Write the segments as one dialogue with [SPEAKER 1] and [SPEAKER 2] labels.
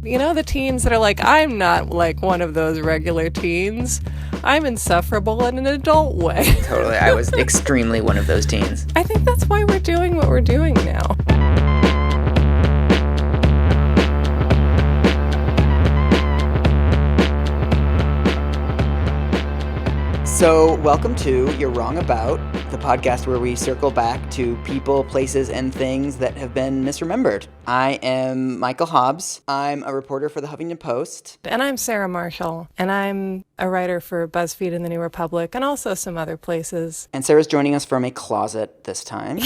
[SPEAKER 1] You know, the teens that are like, I'm not like one of those regular teens. I'm insufferable in an adult way.
[SPEAKER 2] Totally. I was extremely one of those teens.
[SPEAKER 1] I think that's why we're doing what we're doing now.
[SPEAKER 2] So, welcome to You're Wrong About, the podcast where we circle back to people, places, and things that have been misremembered. I am Michael Hobbs. I'm a reporter for the Huffington Post.
[SPEAKER 1] And I'm Sarah Marshall, and I'm a writer for BuzzFeed and the New Republic, and also some other places.
[SPEAKER 2] And Sarah's joining us from a closet this time,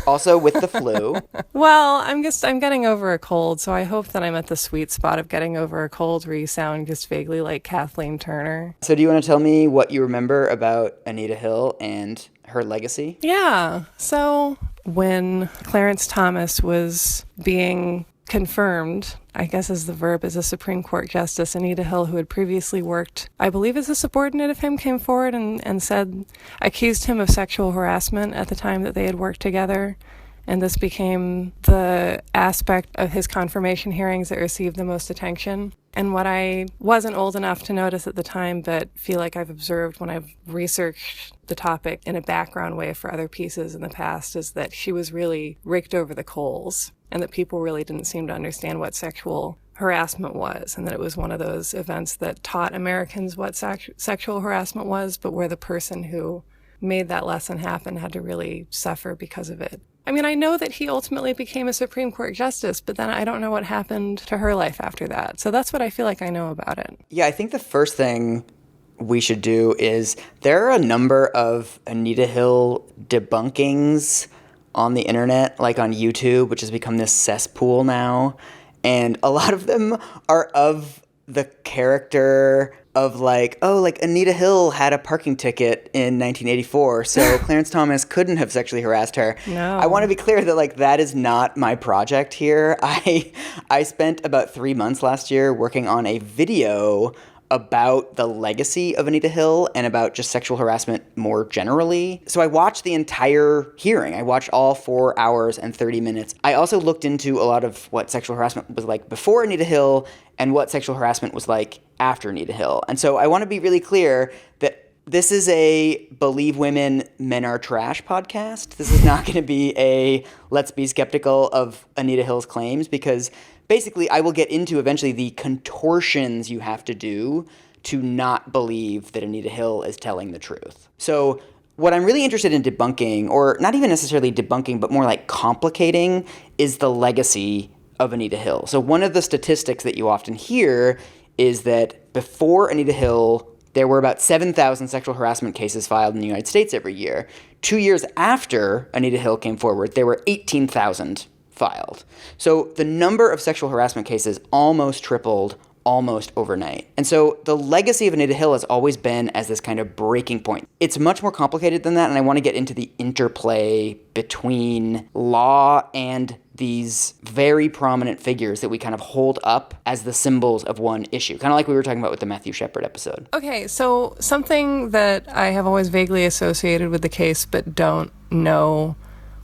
[SPEAKER 2] also with the flu.
[SPEAKER 1] Well, I'm getting over a cold, so I hope that I'm at the sweet spot of getting over a cold where you sound just vaguely like Kathleen Turner.
[SPEAKER 2] So do you want to tell me what you remember about Anita Hill and her legacy?
[SPEAKER 1] Yeah. So when Clarence Thomas was being confirmed, I guess as the verb, as a Supreme Court justice, Anita Hill, who had previously worked, I believe as a subordinate of him, came forward and accused him of sexual harassment at the time that they had worked together. And this became the aspect of his confirmation hearings that received the most attention. And what I wasn't old enough to notice at the time, but feel like I've observed when I've researched the topic in a background way for other pieces in the past, is that she was really raked over the coals, and that people really didn't seem to understand what sexual harassment was, and that it was one of those events that taught Americans what sexual harassment was, but where the person who made that lesson happen had to really suffer because of it. I mean, I know that he ultimately became a Supreme Court justice, but then I don't know what happened to her life after that. So that's what I feel like I know about it.
[SPEAKER 2] Yeah, I think the first thing we should do is there are a number of Anita Hill debunkings on the internet, like on YouTube, which has become this cesspool now. And a lot of them are of the character of like, oh, like Anita Hill had a parking ticket in 1984, so Clarence Thomas couldn't have sexually harassed her.
[SPEAKER 1] No.
[SPEAKER 2] I want to be clear that like that is not my project here. I spent about 3 months last year working on a video about the legacy of Anita Hill and about just sexual harassment more generally. So I watched the entire hearing. I watched all 4 hours and 30 minutes. I also looked into a lot of what sexual harassment was like before Anita Hill and what sexual harassment was like after Anita Hill. And so I want to be really clear that this is a Believe Women, Men Are Trash podcast. This is not going to be a let's be skeptical of Anita Hill's claims, because basically I will get into eventually the contortions you have to do to not believe that Anita Hill is telling the truth. So what I'm really interested in debunking, or not even necessarily debunking, but more like complicating, is the legacy of Anita Hill. So one of the statistics that you often hear is that before Anita Hill, there were about 7,000 sexual harassment cases filed in the United States every year. 2 years after Anita Hill came forward, there were 18,000 filed. So the number of sexual harassment cases almost tripled almost overnight. And so the legacy of Anita Hill has always been as this kind of breaking point. It's much more complicated than that, and I want to get into the interplay between law and these very prominent figures that we kind of hold up as the symbols of one issue, kind of like we were talking about with the Matthew Shepard episode.
[SPEAKER 1] Okay, so something that I have always vaguely associated with the case but don't know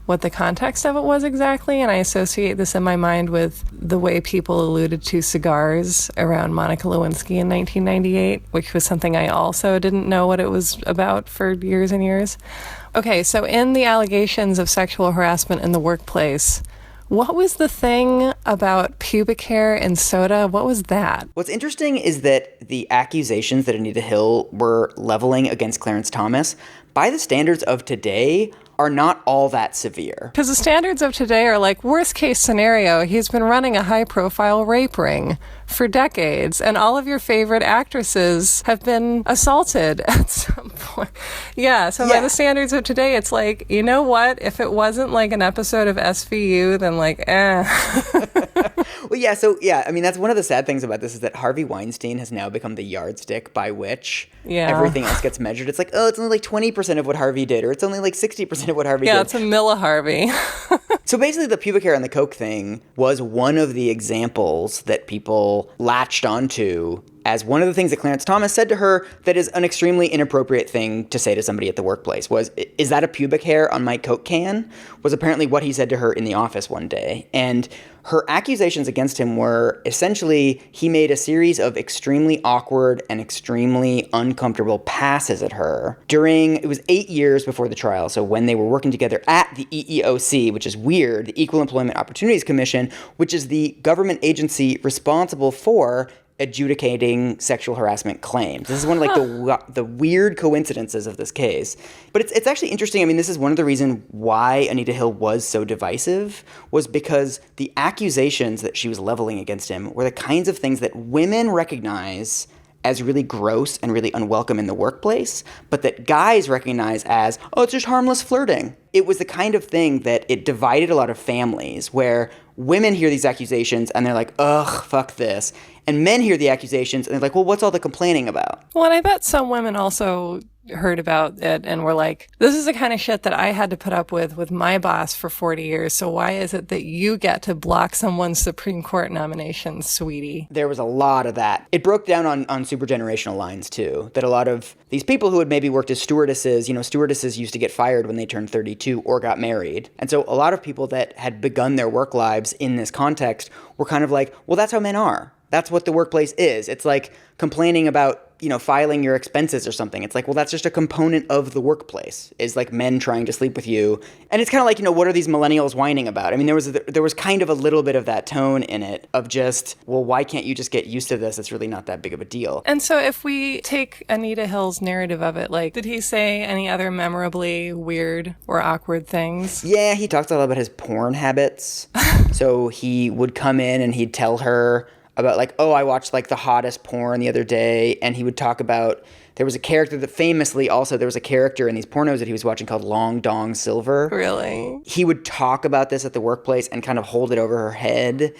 [SPEAKER 1] what the context of it was exactly, and I associate this in my mind with the way people alluded to cigars around Monica Lewinsky in 1998, which was something I also didn't know what it was about for years and years. Okay, so in the allegations of sexual harassment in the workplace, what was the thing about pubic hair and soda? What was that?
[SPEAKER 2] What's interesting is that the accusations that Anita Hill were leveling against Clarence Thomas, by the standards of today, are not all that severe.
[SPEAKER 1] Because the standards of today are like, worst case scenario, he's been running a high-profile rape ring for decades, and all of your favorite actresses have been assaulted at some point. Yeah, so by the standards of today, it's like, you know what? If it wasn't like an episode of SVU, then like,
[SPEAKER 2] Well, I mean, that's one of the sad things about this is that Harvey Weinstein has now become the yardstick by which everything else gets measured. It's like, oh, it's only like 20% of what Harvey did, or it's only like 60% of what Harvey did.
[SPEAKER 1] Yeah, it's a milliharvey.
[SPEAKER 2] So basically the pubic hair and the coke thing was one of the examples that people latched onto as one of the things that Clarence Thomas said to her that is an extremely inappropriate thing to say to somebody at the workplace was, "Is that a pubic hair on my Coke can?" was apparently what he said to her in the office one day. And her accusations against him were essentially he made a series of extremely awkward and extremely uncomfortable passes at her during, it was 8 years before the trial, so when they were working together at the EEOC, which is weird, the Equal Employment Opportunities Commission, which is the government agency responsible for adjudicating sexual harassment claims. This is one of the weird coincidences of this case. But it's actually interesting. I mean, this is one of the reasons why Anita Hill was so divisive, was because the accusations that she was leveling against him were the kinds of things that women recognize as really gross and really unwelcome in the workplace, but that guys recognize as, oh, it's just harmless flirting. It was the kind of thing that it divided a lot of families where women hear these accusations and they're like, ugh, fuck this. And men hear the accusations and they're like, well, what's all the complaining about?
[SPEAKER 1] Well, and I bet some women also heard about it and were like, this is the kind of shit that I had to put up with my boss for 40 years. So why is it that you get to block someone's Supreme Court nomination, sweetie?
[SPEAKER 2] There was a lot of that. It broke down on super generational lines too, that a lot of these people who had maybe worked as stewardesses, stewardesses used to get fired when they turned 32 or got married. And so a lot of people that had begun their work lives in this context were kind of like, well, that's how men are. That's what the workplace is. It's like complaining about, filing your expenses or something. It's like, well, that's just a component of the workplace, is like men trying to sleep with you. And it's kind of like, what are these millennials whining about? I mean, there was kind of a little bit of that tone in it of just, well, why can't you just get used to this? It's really not that big of a deal.
[SPEAKER 1] And so if we take Anita Hill's narrative of it, like, did he say any other memorably weird or awkward things?
[SPEAKER 2] Yeah, he talked a lot about his porn habits. So he would come in and he'd tell her about like, oh, I watched like the hottest porn the other day. And he would talk about, there was a character that famously also, there was a character in these pornos that he was watching called Long Dong Silver.
[SPEAKER 1] Really? He
[SPEAKER 2] would talk about this at the workplace and kind of hold it over her head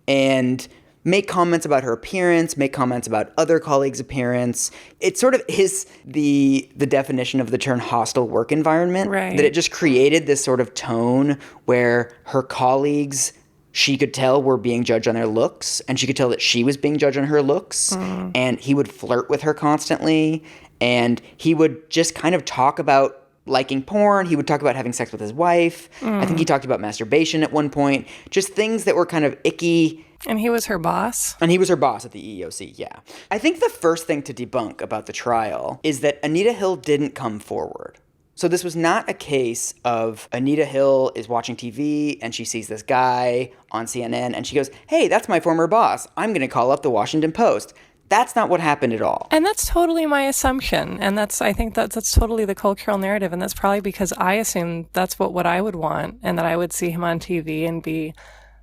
[SPEAKER 2] and make comments about her appearance, make comments about other colleagues' appearance. It sort of is the definition of the term hostile work environment.
[SPEAKER 1] Right.
[SPEAKER 2] That it just created this sort of tone where her colleagues, she could tell were being judged on their looks, and she could tell that she was being judged on her looks, and he would flirt with her constantly, and he would just kind of talk about liking porn. He would talk about having sex with his wife. I think he talked about masturbation at one point, just things that were kind of icky.
[SPEAKER 1] And he was her boss?
[SPEAKER 2] And he was her boss at the EEOC, yeah. I think the first thing to debunk about the trial is that Anita Hill didn't come forward. So this was not a case of Anita Hill is watching TV and she sees this guy on CNN and she goes, hey, that's my former boss. I'm going to call up the Washington Post. That's not what happened at all.
[SPEAKER 1] And that's totally my assumption. And I think that's totally the cultural narrative. And that's probably because I assume that's what I would want, and that I would see him on TV and be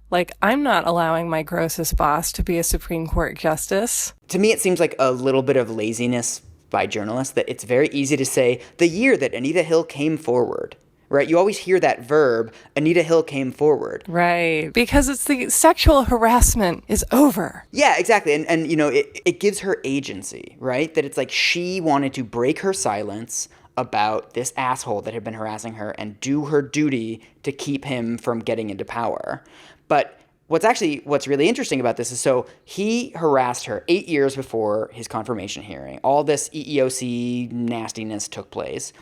[SPEAKER 1] like, I'm not allowing my grossest boss to be a Supreme Court justice.
[SPEAKER 2] To me, it seems like a little bit of laziness by journalists, that it's very easy to say the year that Anita Hill came forward, right? You always hear that verb, Anita Hill came forward.
[SPEAKER 1] Right, because it's the sexual harassment is over.
[SPEAKER 2] Yeah, exactly. And it gives her agency, right? That it's like she wanted to break her silence about this asshole that had been harassing her and do her duty to keep him from getting into power. But what's really interesting about this is, so he harassed her 8 years before his confirmation hearing. All this EEOC nastiness took place.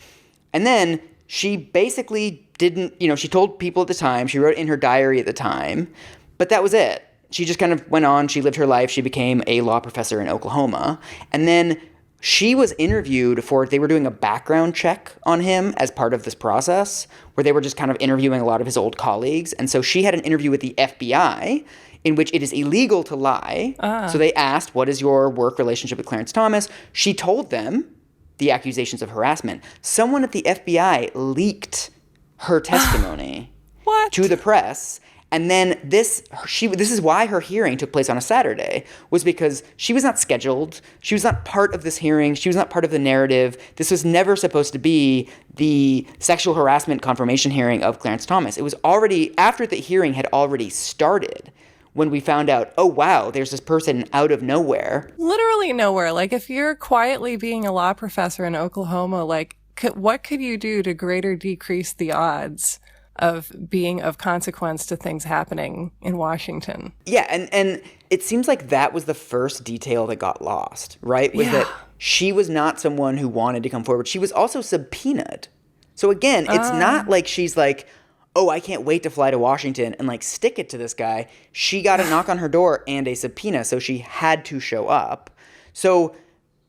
[SPEAKER 2] And then she basically didn't, she told people at the time, she wrote in her diary at the time, but that was it. She just kind of went on, she lived her life, she became a law professor in Oklahoma. And then she was interviewed they were doing a background check on him as part of this process, where they were just kind of interviewing a lot of his old colleagues. And so she had an interview with the FBI in which it is illegal to lie. So they asked, what is your work relationship with Clarence Thomas? She told them the accusations of harassment. Someone at the FBI leaked her testimony to the press. And then this is why her hearing took place on a Saturday, was because she was not scheduled. She was not part of this hearing. She was not part of the narrative. This was never supposed to be the sexual harassment confirmation hearing of Clarence Thomas. It was already, after the hearing had already started, when we found out, oh, wow, there's this person out of nowhere.
[SPEAKER 1] Literally nowhere. Like, if you're quietly being a law professor in Oklahoma, like, what could you do to greater decrease the odds of being of consequence to things happening in Washington.
[SPEAKER 2] Yeah, and it seems like that was the first detail that got lost, right? Was that she was not someone who wanted to come forward. She was also subpoenaed. So again, it's not like she's like, oh, I can't wait to fly to Washington and like stick it to this guy. She got a knock on her door and a subpoena, so she had to show up. So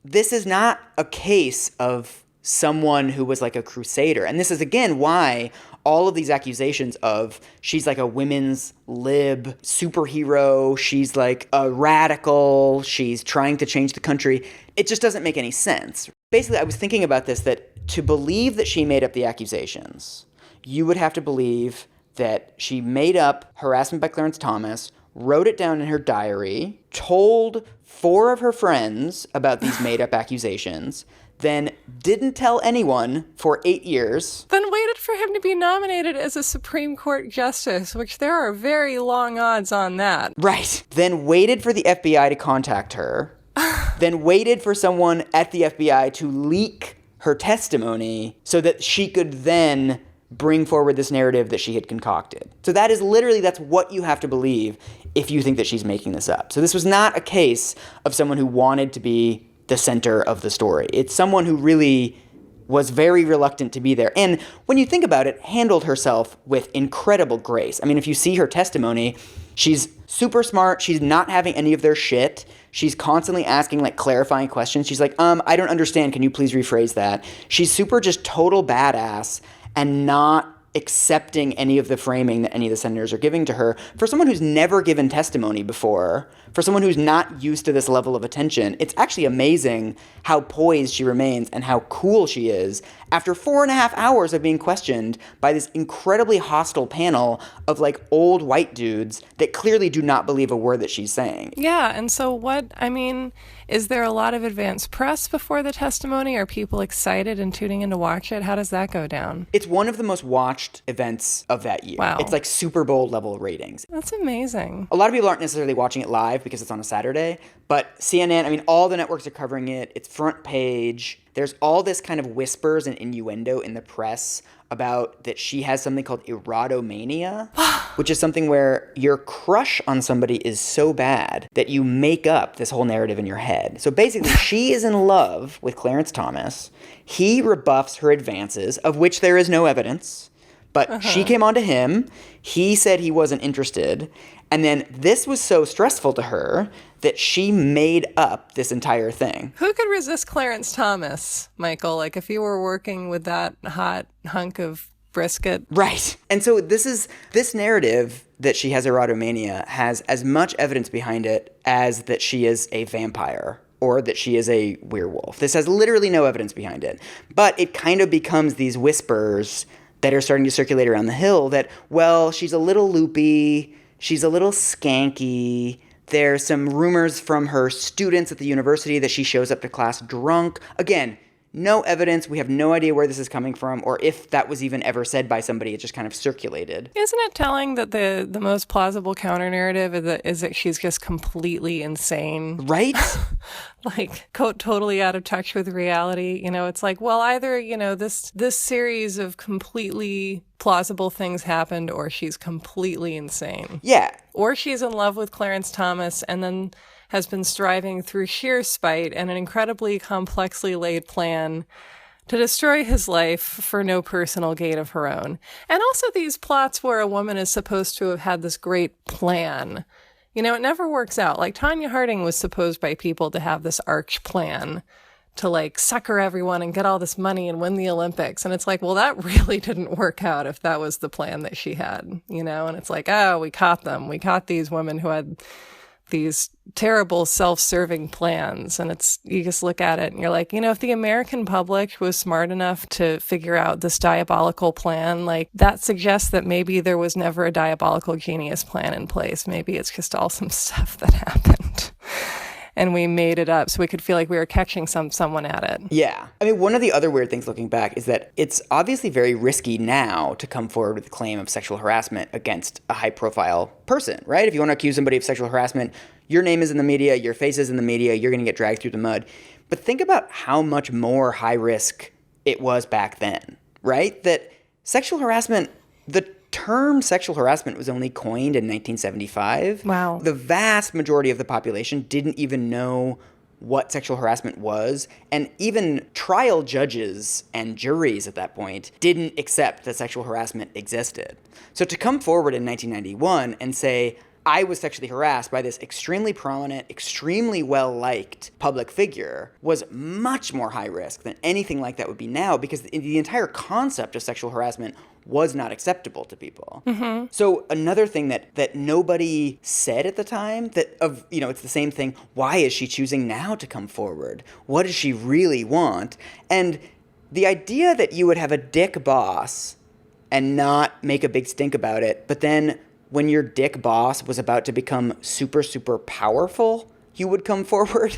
[SPEAKER 2] this is not a case of someone who was like a crusader. And this is, again, why all of these accusations of she's like a women's lib superhero, she's like a radical, she's trying to change the country, it just doesn't make any sense. Basically, I was thinking about this, that to believe that she made up the accusations, you would have to believe that she made up harassment by Clarence Thomas, wrote it down in her diary, told 4 of her friends about these made-up accusations, then didn't tell anyone for 8 years.
[SPEAKER 1] Then waited for him to be nominated as a Supreme Court justice, which there are very long odds on that.
[SPEAKER 2] Right. Then waited for the FBI to contact her. Then waited for someone at the FBI to leak her testimony so that she could then bring forward this narrative that she had concocted. So that is literally, that's what you have to believe if you think that she's making this up. So this was not a case of someone who wanted to be the center of the story. It's someone who really was very reluctant to be there. And when you think about it, handled herself with incredible grace. I mean, if you see her testimony, she's super smart. She's not having any of their shit. She's constantly asking like clarifying questions. She's like, I don't understand. Can you please rephrase that? She's super just total badass and not accepting any of the framing that any of the senators are giving to her. For someone who's never given testimony before, for someone who's not used to this level of attention, it's actually amazing how poised she remains and how cool she is after 4.5 hours of being questioned by this incredibly hostile panel of like old white dudes that clearly do not believe a word that she's saying.
[SPEAKER 1] Yeah, and so is there a lot of advance press before the testimony? Are people excited and tuning in to watch it? How does that go down?
[SPEAKER 2] It's one of the most watched events of that year.
[SPEAKER 1] Wow.
[SPEAKER 2] It's like Super Bowl level ratings.
[SPEAKER 1] That's amazing.
[SPEAKER 2] A lot of people aren't necessarily watching it live because it's on a Saturday, but CNN, I mean, all the networks are covering it. It's front page. There's all this kind of whispers and innuendo in the press about that she has something called erotomania, which is something where your crush on somebody is so bad that you make up this whole narrative in your head. So basically, she is in love with Clarence Thomas. He rebuffs her advances, of which there is no evidence. But she came on to him. He said he wasn't interested. And then this was so stressful to her that she made up this entire thing.
[SPEAKER 1] Who could resist Clarence Thomas, Michael? Like if you were working with that hot hunk of brisket.
[SPEAKER 2] Right. And so this narrative that she has erotomania has as much evidence behind it as that she is a vampire or that she is a werewolf. This has literally no evidence behind it. But it kind of becomes these whispers that are starting to circulate around the Hill that, well, she's a little loopy, she's a little skanky. There's some rumors from her students at the university that she shows up to class drunk. Again, no evidence. We have no idea where this is coming from or if that was even ever said by somebody. It just kind of circulated.
[SPEAKER 1] Isn't it telling that the most plausible counter-narrative is that she's just completely insane?
[SPEAKER 2] Right?
[SPEAKER 1] Like, totally out of touch with reality. You know, it's like, well, either, this series of completely plausible things happened or she's completely insane.
[SPEAKER 2] Yeah.
[SPEAKER 1] Or she's in love with Clarence Thomas and then has been striving through sheer spite and an incredibly complexly laid plan to destroy his life for no personal gain of her own. And also these plots where a woman is supposed to have had this great plan. You know, it never works out. Like Tonya Harding was supposed by people to have this arch plan to like sucker everyone and get all this money and win the Olympics. And it's like, well, that really didn't work out if that was the plan that she had, And it's like, oh, we caught them. We caught these women who had these terrible self-serving plans. And you just look at it and you're like, if the American public was smart enough to figure out this diabolical plan, like that suggests that maybe there was never a diabolical genius plan in place. Maybe it's just all some stuff that happened. And we made it up so we could feel like we were catching someone at it.
[SPEAKER 2] Yeah. I mean, one of the other weird things looking back is that it's obviously very risky now to come forward with a claim of sexual harassment against a high-profile person, right? If you want to accuse somebody of sexual harassment, your name is in the media, your face is in the media, you're going to get dragged through the mud. But think about how much more high risk it was back then, right? That sexual harassment, the term sexual harassment was only coined in 1975.
[SPEAKER 1] Wow.
[SPEAKER 2] The vast majority of the population didn't even know what sexual harassment was, and even trial judges and juries at that point didn't accept that sexual harassment existed. So to come forward in 1991 and say, I was sexually harassed by this extremely prominent, extremely well-liked public figure was much more high risk than anything like that would be now, because the entire concept of sexual harassment was not acceptable to people. Mm-hmm. So another thing that nobody said at the time, it's the same thing, why is she choosing now to come forward? What does she really want? And the idea that you would have a dick boss and not make a big stink about it, but then when your dick boss was about to become super, super powerful, you would come forward.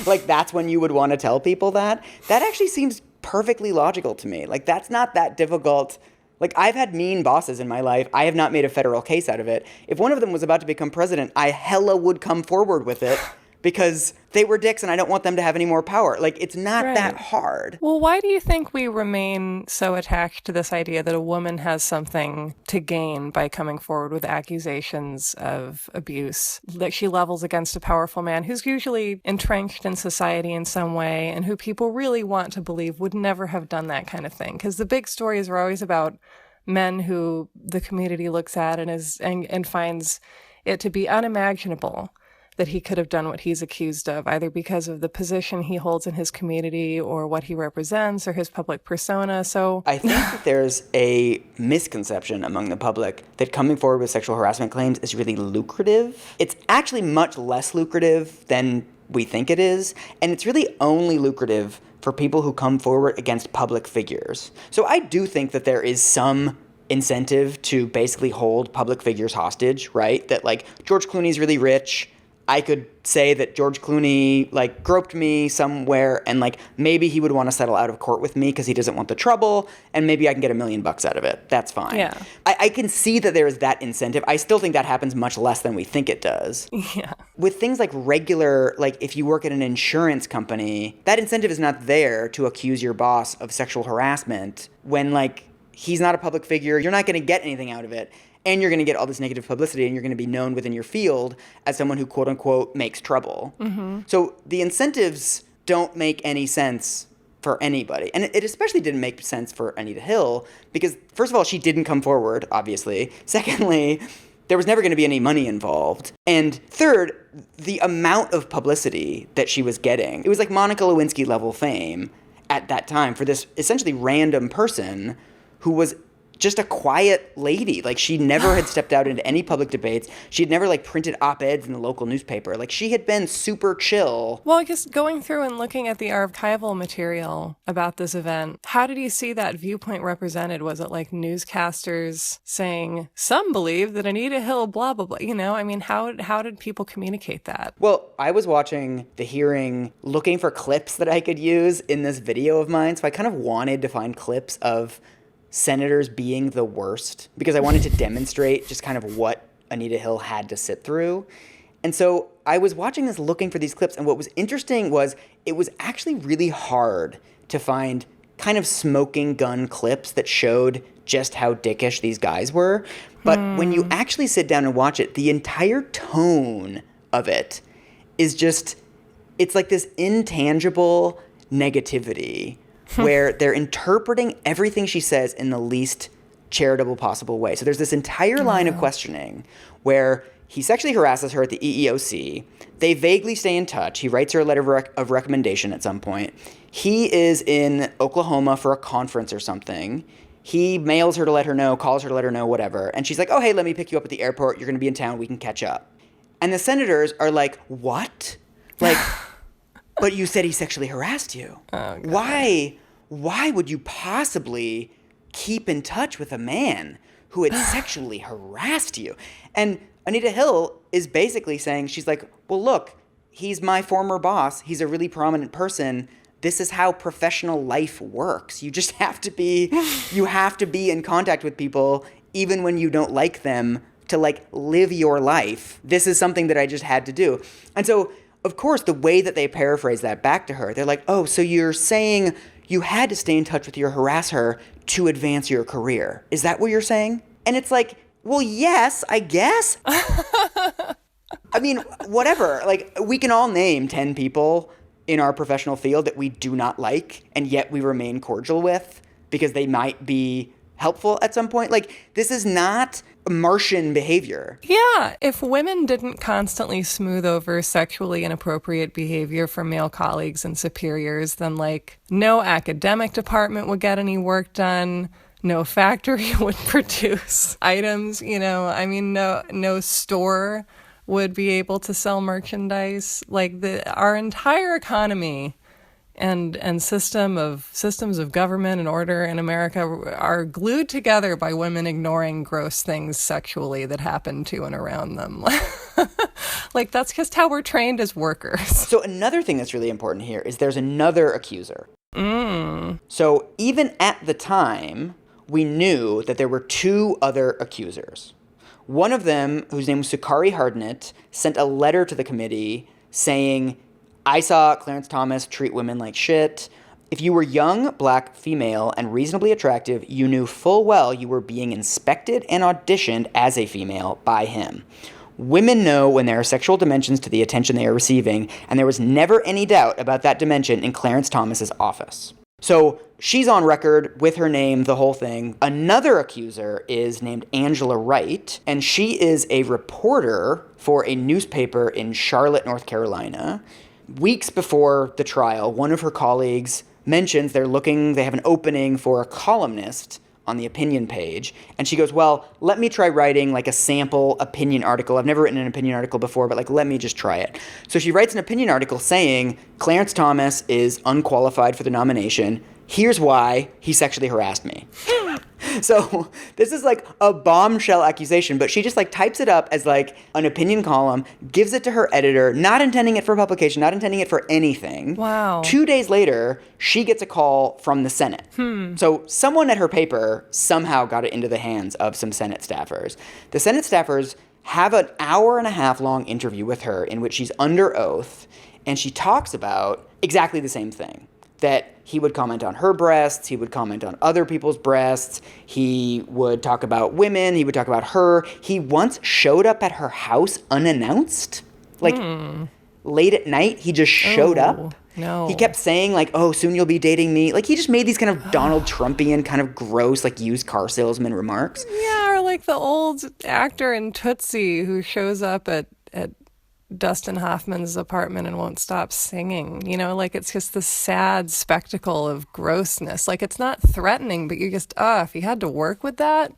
[SPEAKER 2] Like, that's when you would want to tell people that. That actually seems perfectly logical to me. Like, that's not that difficult. Like, I've had mean bosses in my life. I have not made a federal case out of it. If one of them was about to become president, I hella would come forward with it because they were dicks and I don't want them to have any more power. Like, it's not that hard.
[SPEAKER 1] Well, why do you think we remain so attached to this idea that a woman has something to gain by coming forward with accusations of abuse that she levels against a powerful man who's usually entrenched in society in some way and who people really want to believe would never have done that kind of thing? Because the big stories are always about men who the community looks at and finds it to be unimaginable that he could have done what he's accused of, either because of the position he holds in his community or what he represents or his public persona. So
[SPEAKER 2] I think that there's a misconception among the public that coming forward with sexual harassment claims is really lucrative. It's actually much less lucrative than we think it is, and it's really only lucrative for people who come forward against public figures. So I do think that there is some incentive to basically hold public figures hostage, right? That, like, George Clooney's really rich. I could say that George Clooney, like, groped me somewhere, and, like, maybe he would want to settle out of court with me because he doesn't want the trouble, and maybe I can get $1 million out of it. That's fine.
[SPEAKER 1] Yeah.
[SPEAKER 2] I can see that there is that incentive. I still think that happens much less than we think it does.
[SPEAKER 1] Yeah.
[SPEAKER 2] With things like regular, like, if you work at an insurance company, that incentive is not there to accuse your boss of sexual harassment when, like, he's not a public figure. You're not going to get anything out of it. And you're going to get all this negative publicity, and you're going to be known within your field as someone who, quote unquote, makes trouble. Mm-hmm. So the incentives don't make any sense for anybody. And it especially didn't make sense for Anita Hill because, first of all, she didn't come forward, obviously. Secondly, there was never going to be any money involved. And third, the amount of publicity that she was getting, it was like Monica Lewinsky level fame at that time for this essentially random person who was just a quiet lady. Like, she never had stepped out into any public debates. She had never, like, printed op-eds in the local newspaper. Like, she had been super chill.
[SPEAKER 1] Well, I guess going through and looking at the archival material about this event, how did you see that viewpoint represented? Was it like newscasters saying, some believe that Anita Hill, blah, blah, blah? You know, I mean, how did people communicate that?
[SPEAKER 2] Well, I was watching the hearing, looking for clips that I could use in this video of mine. So I kind of wanted to find clips of senators being the worst because I wanted to demonstrate just kind of what Anita Hill had to sit through. And so I was watching this looking for these clips, and what was interesting was it was actually really hard to find kind of smoking gun clips that showed just how dickish these guys were. But when you actually sit down and watch it, the entire tone of it is just, it's like this intangible negativity where they're interpreting everything she says in the least charitable possible way. So there's this entire line of questioning where he sexually harasses her at the EEOC. They vaguely stay in touch. He writes her a letter of recommendation at some point. He is in Oklahoma for a conference or something. He mails her to let her know, calls her to let her know, whatever. And she's like, oh, hey, let me pick you up at the airport. You're going to be in town. We can catch up. And the senators are like, what? Like, but you said he sexually harassed you. Oh, God. Why would you possibly keep in touch with a man who had sexually harassed you? And Anita Hill is basically saying, she's like, well, look, he's my former boss. He's a really prominent person. This is how professional life works. You just have to be in contact with people even when you don't like them to, like, live your life. This is something that I just had to do. And so, of course, the way that they paraphrase that back to her, they're like, oh, so you're saying you had to stay in touch with your harasser to advance your career. Is that what you're saying? And it's like, well, yes, I guess. I mean, whatever. Like, we can all name 10 people in our professional field that we do not like, and yet we remain cordial with because they might be helpful at some point. Like, this is not Martian behavior.
[SPEAKER 1] Yeah, if women didn't constantly smooth over sexually inappropriate behavior from male colleagues and superiors, then, like, no academic department would get any work done. No factory would produce items, you know. I mean, no store would be able to sell merchandise. Like, our entire economy and systems of government and order in America are glued together by women ignoring gross things sexually that happen to and around them. Like, that's just how we're trained as workers.
[SPEAKER 2] So another thing that's really important here is there's another accuser. So even at the time, we knew that there were two other accusers. One of them, whose name was Sukari Hardnett, sent a letter to the committee saying, I saw Clarence Thomas treat women like shit. If you were young, black, female, and reasonably attractive, you knew full well you were being inspected and auditioned as a female by him. Women know when there are sexual dimensions to the attention they are receiving, and there was never any doubt about that dimension in Clarence Thomas's office. So she's on record with her name, the whole thing. Another accuser is named Angela Wright, and she is a reporter for a newspaper in Charlotte, North Carolina. Weeks before the trial, one of her colleagues mentions they have an opening for a columnist on the opinion page. And she goes, well, let me try writing like a sample opinion article. I've never written an opinion article before, but like, let me just try it. So she writes an opinion article saying Clarence Thomas is unqualified for the nomination. Here's why he sexually harassed me. So this is like a bombshell accusation, but she just like types it up as like an opinion column, gives it to her editor, not intending it for publication, not intending it for anything.
[SPEAKER 1] Wow.
[SPEAKER 2] 2 days later, she gets a call from the Senate. So someone at her paper somehow got it into the hands of some Senate staffers. The Senate staffers have an hour-and-a-half long interview with her in which she's under oath, and she talks about exactly the same thing. That he would comment on her breasts, he would comment on other people's breasts, he would talk about women, he would talk about her. He once showed up at her house unannounced. Like, late at night, he just showed up.
[SPEAKER 1] No.
[SPEAKER 2] He kept saying, like, oh, soon you'll be dating me. Like, he just made these kind of Donald Trumpian, kind of gross, like, used car salesman remarks.
[SPEAKER 1] Yeah, or like the old actor in Tootsie who shows up at Dustin Hoffman's apartment and won't stop singing. You know, like, it's just this sad spectacle of grossness. Like, it's not threatening, but you just, if you had to work with that,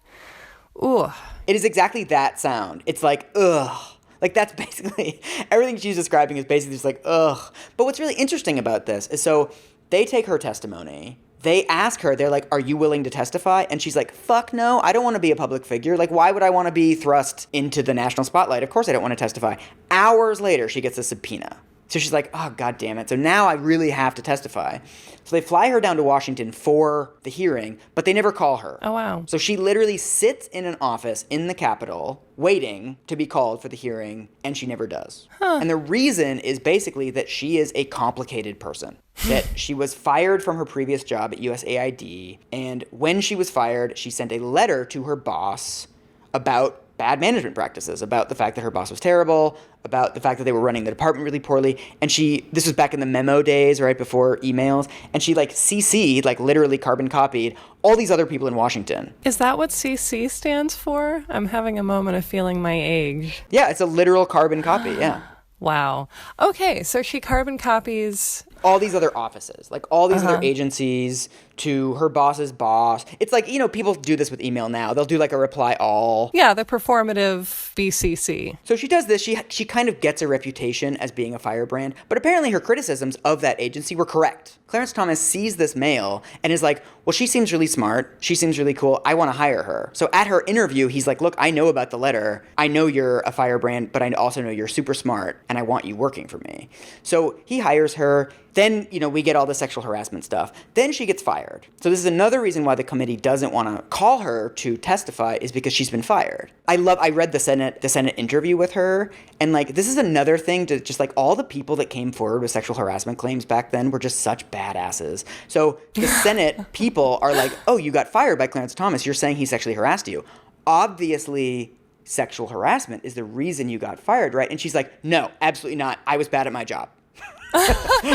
[SPEAKER 1] ooh.
[SPEAKER 2] It is exactly that sound. It's like, ugh. Like, that's basically, everything she's describing is basically just like, ugh. But what's really interesting about this is, so they take her testimony. They ask her, they're like, are you willing to testify? And she's like, fuck no, I don't want to be a public figure. Like, why would I want to be thrust into the national spotlight? Of course I don't want to testify. Hours later, she gets a subpoena. So she's like, oh, God damn it. So now I really have to testify. So they fly her down to Washington for the hearing, but they never call her.
[SPEAKER 1] Oh, wow.
[SPEAKER 2] So she literally sits in an office in the Capitol waiting to be called for the hearing, and she never does. And the reason is basically that she is a complicated person. That she was fired from her previous job at USAID, and when she was fired, she sent a letter to her boss about bad management practices, about the fact that her boss was terrible, about the fact that they were running the department really poorly. And this was back in the memo days, right, before emails. And she, like, CC'd, like, literally carbon copied all these other people in Washington.
[SPEAKER 1] Is that what CC stands for? I'm having a moment of feeling my age.
[SPEAKER 2] Yeah, it's a literal carbon copy, yeah.
[SPEAKER 1] Wow. Okay, so she carbon copies
[SPEAKER 2] all these other offices, like all these other agencies to her boss's boss. It's like, you know, people do this with email now. They'll do like a reply all.
[SPEAKER 1] Yeah, the performative BCC.
[SPEAKER 2] So she does this. She kind of gets a reputation as being a firebrand, but apparently her criticisms of that agency were correct. Clarence Thomas sees this mail and is like, well, she seems really smart. She seems really cool. I want to hire her. So at her interview, he's like, look, I know about the letter. I know you're a firebrand, but I also know you're super smart and I want you working for me. So he hires her. Then, you know, we get all the sexual harassment stuff. Then she gets fired. So this is another reason why the committee doesn't want to call her to testify, is because she's been fired. I read the Senate interview with her, and like, this is another thing to just like, all the people that came forward with sexual harassment claims back then were just such badasses. So the Senate people are like, oh, you got fired by Clarence Thomas. You're saying he sexually harassed you. obviously sexual harassment is the reason you got fired, right? And she's like, no, absolutely not. I was bad at my job.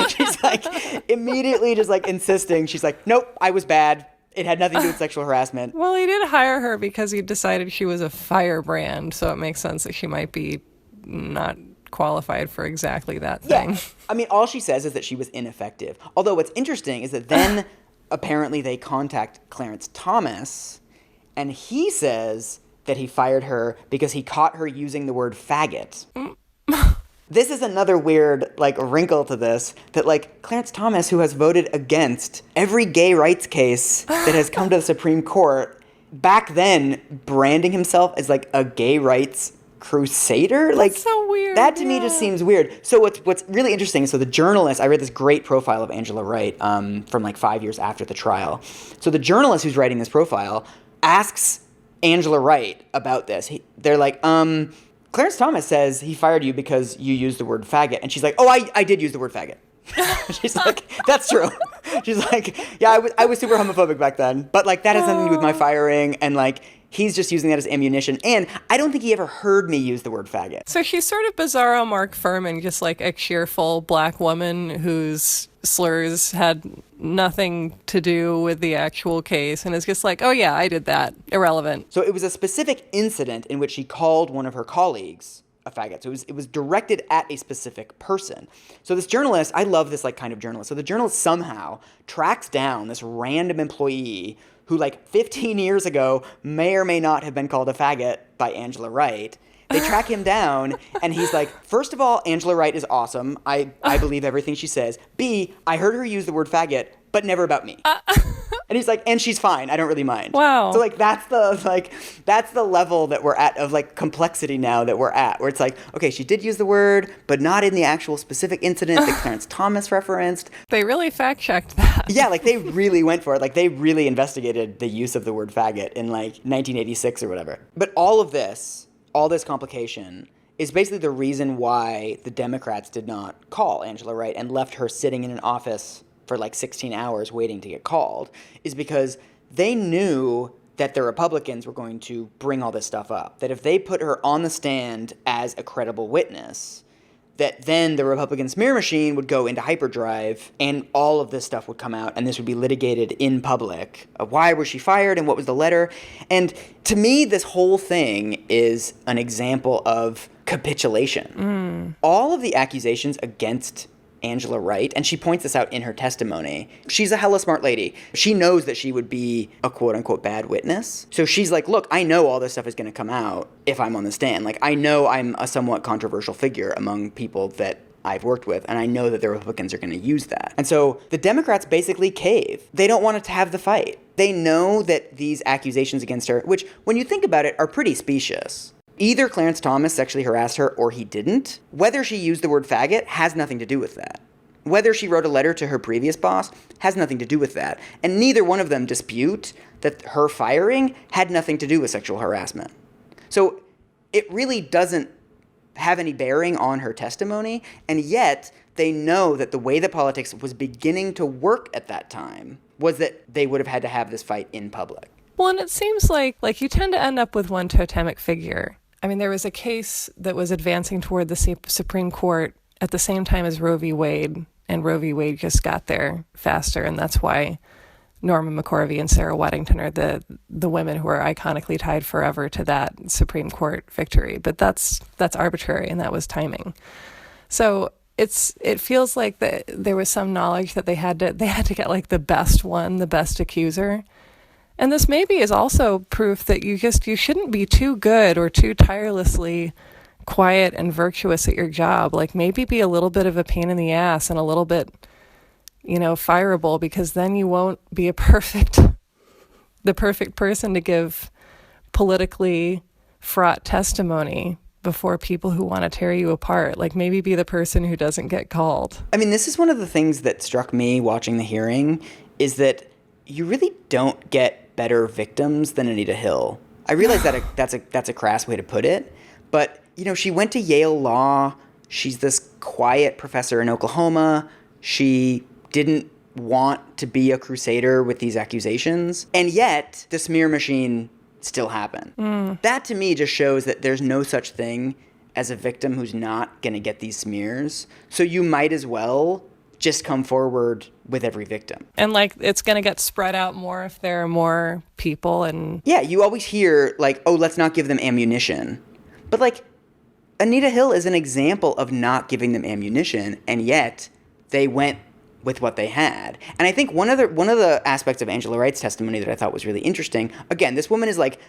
[SPEAKER 2] She's like immediately just like insisting. She's like, nope, I was bad. It had nothing to do with sexual harassment.
[SPEAKER 1] Well, he did hire her because he decided she was a firebrand, so it makes sense that she might be not qualified for exactly that thing.
[SPEAKER 2] Yeah. I mean, all she says is that she was ineffective. Although what's interesting is that then apparently they contact Clarence Thomas, and he says that he fired her because he caught her using the word faggot. This is another weird, like, wrinkle to this, that, like, Clarence Thomas, who has voted against every gay rights case that has come to the Supreme Court, back then branding himself as, like, a gay rights crusader?
[SPEAKER 1] That's
[SPEAKER 2] like,
[SPEAKER 1] so weird.
[SPEAKER 2] That to me just seems weird. So what's really interesting is, so the journalist, I read this great profile of Angela Wright from, like, 5 years after the trial. So the journalist who's writing this profile asks Angela Wright about this. They're like, Clarence Thomas says he fired you because you used the word faggot. And she's like, oh, I did use the word faggot. She's like, that's true. She's like, yeah, I was super homophobic back then. But, like, that has nothing to do with my firing. And, like, he's just using that as ammunition. And I don't think he ever heard me use the word faggot.
[SPEAKER 1] So she's sort of bizarro Mark Furman, just like a cheerful black woman whose slurs had nothing to do with the actual case, and is just like, oh yeah, I did that. Irrelevant.
[SPEAKER 2] So it was a specific incident in which she called one of her colleagues a faggot. So it was directed at a specific person. So this journalist, I love this, like, kind of journalist. So the journalist somehow tracks down this random employee who, like, 15 years ago may or may not have been called a faggot by Angela Wright. They track him down, and he's like, first of all, Angela Wright is awesome. I believe everything she says. B, I heard her use the word faggot, but never about me. And he's like, and she's fine. I don't really mind.
[SPEAKER 1] Wow.
[SPEAKER 2] So, like, that's the level that we're at of, like, complexity now that we're at, where it's like, okay, she did use the word, but not in the actual specific incident that Clarence Thomas referenced.
[SPEAKER 1] They really fact-checked that.
[SPEAKER 2] Yeah, like, they really went for it. Like, they really investigated the use of the word faggot in, like, 1986 or whatever. But all this complication is basically the reason why the Democrats did not call Angela Wright and left her sitting in an office for like 16 hours waiting to get called, is because they knew that the Republicans were going to bring all this stuff up. That if they put her on the stand as a credible witness, that then the Republican smear machine would go into hyperdrive and all of this stuff would come out and this would be litigated in public. Why was she fired and what was the letter? And to me, this whole thing is an example of capitulation. All of the accusations against Angela Wright, and she points this out in her testimony. She's a hella smart lady. She knows that she would be a quote-unquote bad witness. So she's like, look, I know all this stuff is going to come out if I'm on the stand. Like, I know I'm a somewhat controversial figure among people that I've worked with, and I know that the Republicans are going to use that. And so the Democrats basically cave. They don't want to have the fight. They know that these accusations against her, which, when you think about it, are pretty specious. Either Clarence Thomas sexually harassed her or he didn't. Whether she used the word faggot has nothing to do with that. Whether she wrote a letter to her previous boss has nothing to do with that. And neither one of them dispute that her firing had nothing to do with sexual harassment. So it really doesn't have any bearing on her testimony, and yet they know that the way that politics was beginning to work at that time was that they would have had to have this fight in public.
[SPEAKER 1] Well, and it seems like you tend to end up with one totemic figure. I mean, there was a case that was advancing toward the Supreme Court at the same time as Roe v. Wade, and Roe v. Wade just got there faster, and that's why Norma McCorvey and Sarah Waddington are the women who are iconically tied forever to that Supreme Court victory. But that's arbitrary, and that was timing. So it feels like there was some knowledge that they had to get like the best one, the best accuser. And this maybe is also proof that you shouldn't be too good or too tirelessly quiet and virtuous at your job. Like, maybe be a little bit of a pain in the ass and a little bit, fireable, because then you won't be the perfect person to give politically fraught testimony before people who want to tear you apart. Like, maybe be the person who doesn't get called. I mean,
[SPEAKER 2] this is one of the things that struck me watching the hearing, is that you really don't get better victims than Anita Hill. I realize that that's a crass way to put it, but she went to Yale Law. She's this quiet professor in Oklahoma. She didn't want to be a crusader with these accusations, and yet the smear machine still happen. That to me just shows that there's no such thing as a victim who's not going to get these smears. So you might as well just come forward with every victim.
[SPEAKER 1] And like, it's going to get spread out more if there are more people. And
[SPEAKER 2] yeah, you always hear like, oh, let's not give them ammunition. But like, Anita Hill is an example of not giving them ammunition, and yet they went with what they had. And I think one of the aspects of Angela Wright's testimony that I thought was really interesting, again, this woman is like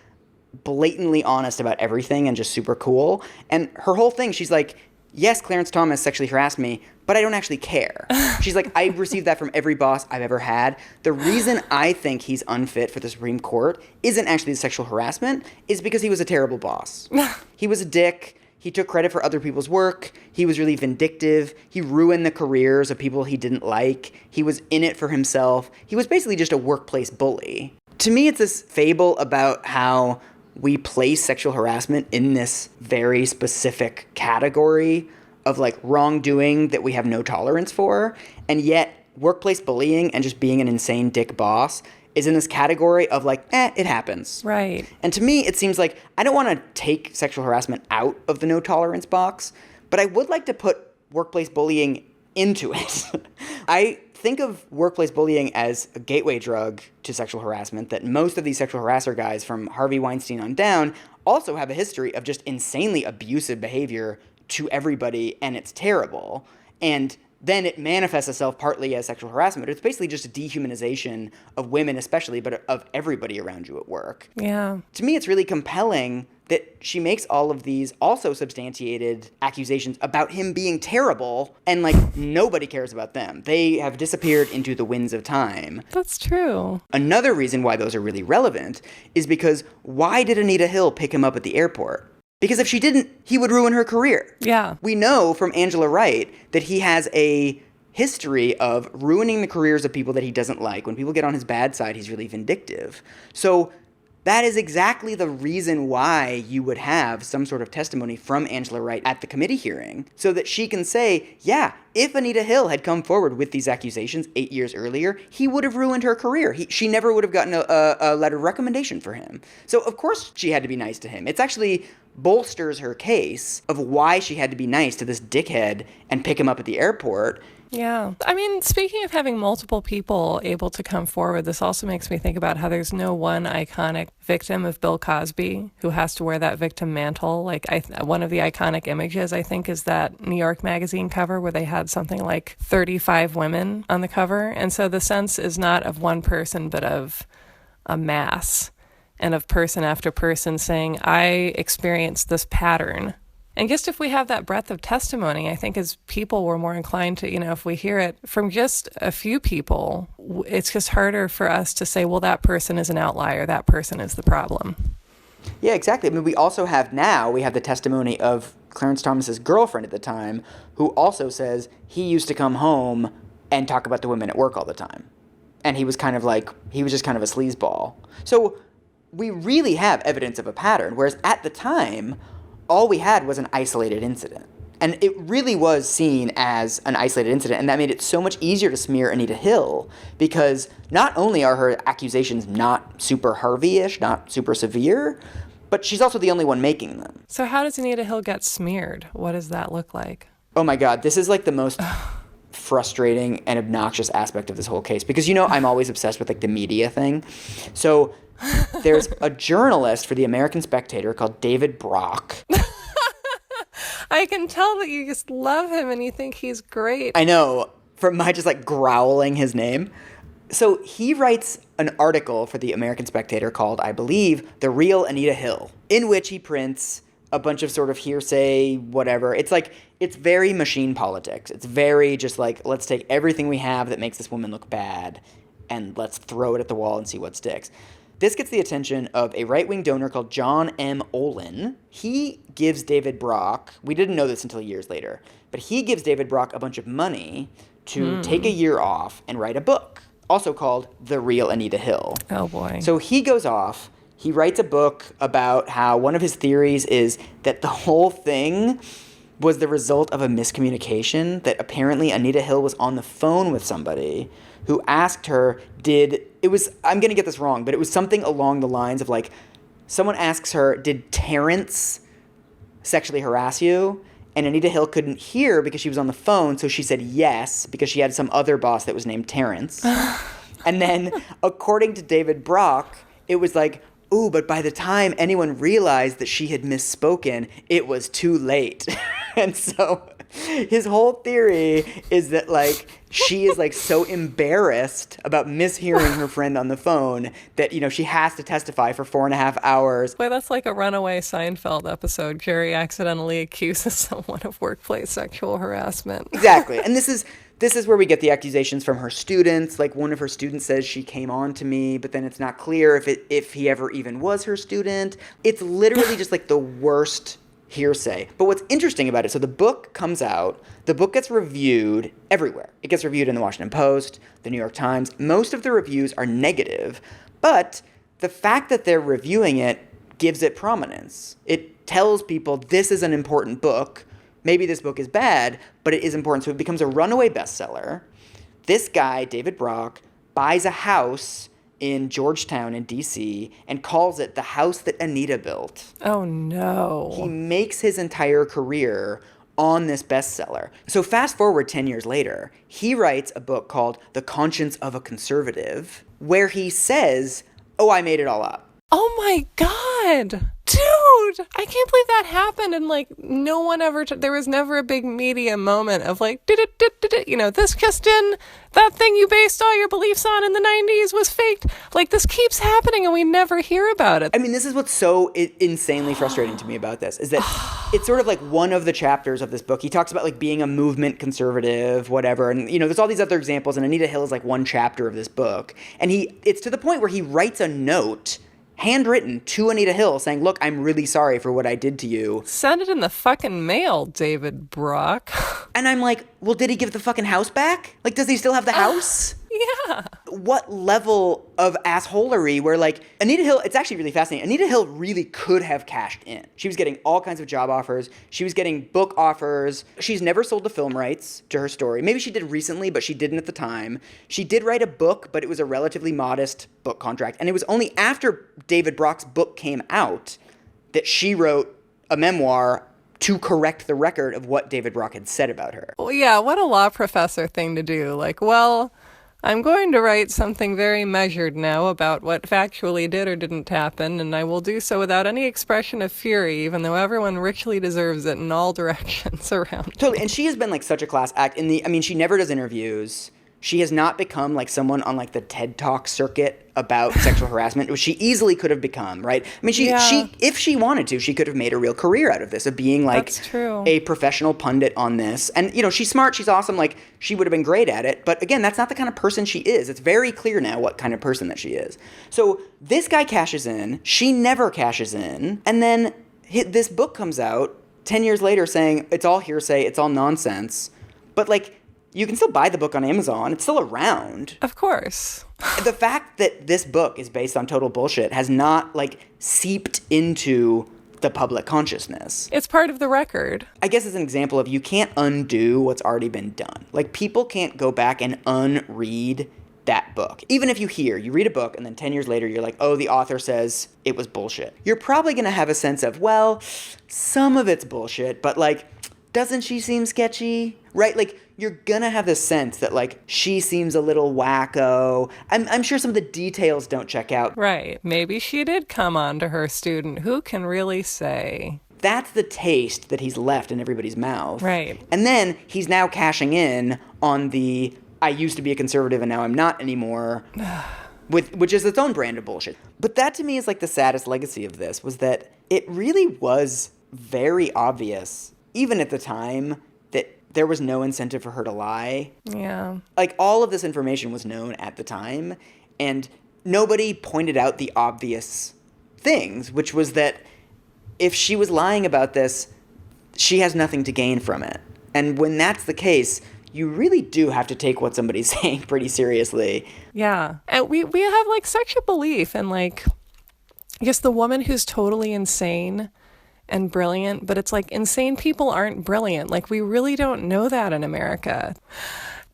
[SPEAKER 2] blatantly honest about everything and just super cool. And her whole thing, she's like, yes, Clarence Thomas sexually harassed me, but I don't actually care. She's like, I received that from every boss I've ever had. The reason I think he's unfit for the Supreme Court isn't actually the sexual harassment, is because he was a terrible boss. He was a dick. He took credit for other people's work. He was really vindictive. He ruined the careers of people he didn't like. He was in it for himself. He was basically just a workplace bully. To me, it's this fable about how we place sexual harassment in this very specific category of like wrongdoing that we have no tolerance for. And yet workplace bullying and just being an insane dick boss is in this category of like, it happens.
[SPEAKER 1] right.
[SPEAKER 2] And to me, it seems like I don't want to take sexual harassment out of the no tolerance box, but I would like to put workplace bullying into it. I think of workplace bullying as a gateway drug to sexual harassment, that most of these sexual harasser guys from Harvey Weinstein on down also have a history of just insanely abusive behavior to everybody, and it's terrible. And then it manifests itself partly as sexual harassment. It's basically just a dehumanization of women especially, but of everybody around you at work.
[SPEAKER 1] Yeah.
[SPEAKER 2] To me, it's really compelling that she makes all of these also substantiated accusations about him being terrible, and like nobody cares about them. They have disappeared into the winds of time.
[SPEAKER 1] That's true.
[SPEAKER 2] Another reason why those are really relevant is because why did Anita Hill pick him up at the airport? Because if she didn't, he would ruin her career.
[SPEAKER 1] Yeah.
[SPEAKER 2] We know from Angela Wright that he has a history of ruining the careers of people that he doesn't like. When people get on his bad side, he's really vindictive. So that is exactly the reason why you would have some sort of testimony from Angela Wright at the committee hearing, so that she can say, yeah, if Anita Hill had come forward with these accusations 8 years earlier, he would have ruined her career. She never would have gotten a letter of recommendation for him. So of course she had to be nice to him. It's actually bolsters her case of why she had to be nice to this dickhead and pick him up at the airport.
[SPEAKER 1] Yeah. I mean, speaking of having multiple people able to come forward, this also makes me think about how there's no one iconic victim of Bill Cosby who has to wear that victim mantle. Like, one of the iconic images, I think, is that New York Magazine cover where they had something like 35 women on the cover. And so the sense is not of one person, but of a mass, and of person after person saying, I experienced this pattern. And just if we have that breadth of testimony, I think as people, we're more inclined to, if we hear it from just a few people, it's just harder for us to say, well, that person is an outlier, that person is the problem.
[SPEAKER 2] Yeah, exactly. I mean, we have the testimony of Clarence Thomas's girlfriend at the time, who also says he used to come home and talk about the women at work all the time. And he was just kind of a sleazeball. So we really have evidence of a pattern, whereas at the time, all we had was an isolated incident. And it really was seen as an isolated incident, and that made it so much easier to smear Anita Hill, because not only are her accusations not super Harvey-ish, not super severe, but she's also the only one making them.
[SPEAKER 1] So how does Anita Hill get smeared? What does that look like?
[SPEAKER 2] Oh my God, this is like the most frustrating and obnoxious aspect of this whole case, because I'm always obsessed with like the media thing. So there's a journalist for the American Spectator called David Brock.
[SPEAKER 1] I can tell that you just love him and you think he's great.
[SPEAKER 2] I know, from my just like growling his name. So he writes an article for the American Spectator called, I believe, The Real Anita Hill, in which he prints a bunch of sort of hearsay, whatever. It's very machine politics. It's very just like, let's take everything we have that makes this woman look bad and let's throw it at the wall and see what sticks. This gets the attention of a right-wing donor called John M. Olin. He gives David Brock, we didn't know this until years later, but he gives David Brock a bunch of money to take a year off and write a book, also called The Real Anita Hill.
[SPEAKER 1] Oh, boy.
[SPEAKER 2] So he goes off, he writes a book about how one of his theories is that the whole thing was the result of a miscommunication, that apparently Anita Hill was on the phone with somebody who asked her, I'm going to get this wrong, but it was something along the lines of like, someone asks her, did Terrence sexually harass you? And Anita Hill couldn't hear because she was on the phone, so she said yes, because she had some other boss that was named Terrence. And then, according to David Brock, it was like, ooh, but by the time anyone realized that she had misspoken, it was too late. And so his whole theory is that, like, she is, like, so embarrassed about mishearing her friend on the phone that, you know, she has to testify for 4.5 hours.
[SPEAKER 1] Boy, that's like a runaway Seinfeld episode. Jerry accidentally accuses someone of workplace sexual harassment.
[SPEAKER 2] Exactly. And this is where we get the accusations from her students. Like, one of her students says she came on to me, but then it's not clear if he ever even was her student. It's literally just, like, the worst hearsay. But what's interesting about it, so the book comes out, the book gets reviewed everywhere. It gets reviewed in the Washington Post, the New York Times. Most of the reviews are negative, but the fact that they're reviewing it gives it prominence. It tells people this is an important book. Maybe this book is bad, but it is important. So it becomes a runaway bestseller. This guy, David Brock, buys a house in Georgetown in D.C. and calls it the house that Anita built.
[SPEAKER 1] Oh, no.
[SPEAKER 2] He makes his entire career on this bestseller. So fast forward 10 years later, he writes a book called The Conscience of a Conservative, where he says, oh, I made it all up.
[SPEAKER 1] Oh my God. Dude, I can't believe that happened. And like, no one ever, there was never a big media moment of like, you know, this just in, that thing you based all your beliefs on in the 90s was faked. Like, this keeps happening and we never hear about it.
[SPEAKER 2] I mean, this is what's so insanely frustrating to me about this, is that it's sort of like one of the chapters of this book. He talks about like being a movement conservative, whatever. And, you know, there's all these other examples, and Anita Hill is like one chapter of this book. And it's to the point where he writes a note handwritten to Anita Hill saying, look, I'm really sorry for what I did to you.
[SPEAKER 1] Send it in the fucking mail, David Brock.
[SPEAKER 2] And I'm like, well, did he give the fucking house back? Like, does he still have the house?
[SPEAKER 1] Yeah.
[SPEAKER 2] What level of assholery where, like, Anita Hill, it's actually really fascinating. Anita Hill really could have cashed in. She was getting all kinds of job offers. She was getting book offers. She's never sold the film rights to her story. Maybe she did recently, but she didn't at the time. She did write a book, but it was a relatively modest book contract. And it was only after David Brock's book came out that she wrote a memoir to correct the record of what David Brock had said about her.
[SPEAKER 1] Well, yeah, what a law professor thing to do. Like, well, I'm going to write something very measured now about what factually did or didn't happen, and I will do so without any expression of fury, even though everyone richly deserves it in all directions around.
[SPEAKER 2] Totally, and she has been like such a class act. She never does interviews. She has not become like someone on like the TED Talk circuit about sexual harassment, which she easily could have become, right? I mean, she if she wanted to, she could have made a real career out of this, of being like
[SPEAKER 1] That's true.
[SPEAKER 2] a professional pundit on this. And, you know, she's smart, she's awesome, like she would have been great at it. But again, that's not the kind of person she is. It's very clear now what kind of person that she is. So this guy cashes in, she never cashes in, and then this book comes out 10 years later saying it's all hearsay, it's all nonsense. But like, you can still buy the book on Amazon. It's still around.
[SPEAKER 1] Of course.
[SPEAKER 2] The fact that this book is based on total bullshit has not, like, seeped into the public consciousness.
[SPEAKER 1] It's part of the record.
[SPEAKER 2] I guess it's an example of you can't undo what's already been done. Like, people can't go back and unread that book. Even if you read a book, and then 10 years later, you're like, oh, the author says it was bullshit. You're probably going to have a sense of, well, some of it's bullshit, but, like, doesn't she seem sketchy? Right? Like, you're gonna have this sense that, like, she seems a little wacko. I'm sure some of the details don't check out.
[SPEAKER 1] Right. Maybe she did come on to her student. Who can really say?
[SPEAKER 2] That's the taste that he's left in everybody's mouth.
[SPEAKER 1] Right.
[SPEAKER 2] And then he's now cashing in on the, I used to be a conservative and now I'm not anymore, which is its own brand of bullshit. But that to me is like the saddest legacy of this, was that it really was very obvious, even at the time, that there was no incentive for her to lie.
[SPEAKER 1] Yeah.
[SPEAKER 2] Like, all of this information was known at the time, and nobody pointed out the obvious things, which was that if she was lying about this, she has nothing to gain from it. And when that's the case, you really do have to take what somebody's saying pretty seriously.
[SPEAKER 1] Yeah. And we have, like, such a belief in, like, I guess the woman who's totally insane and brilliant, but it's like insane people aren't brilliant. Like, we really don't know that in America.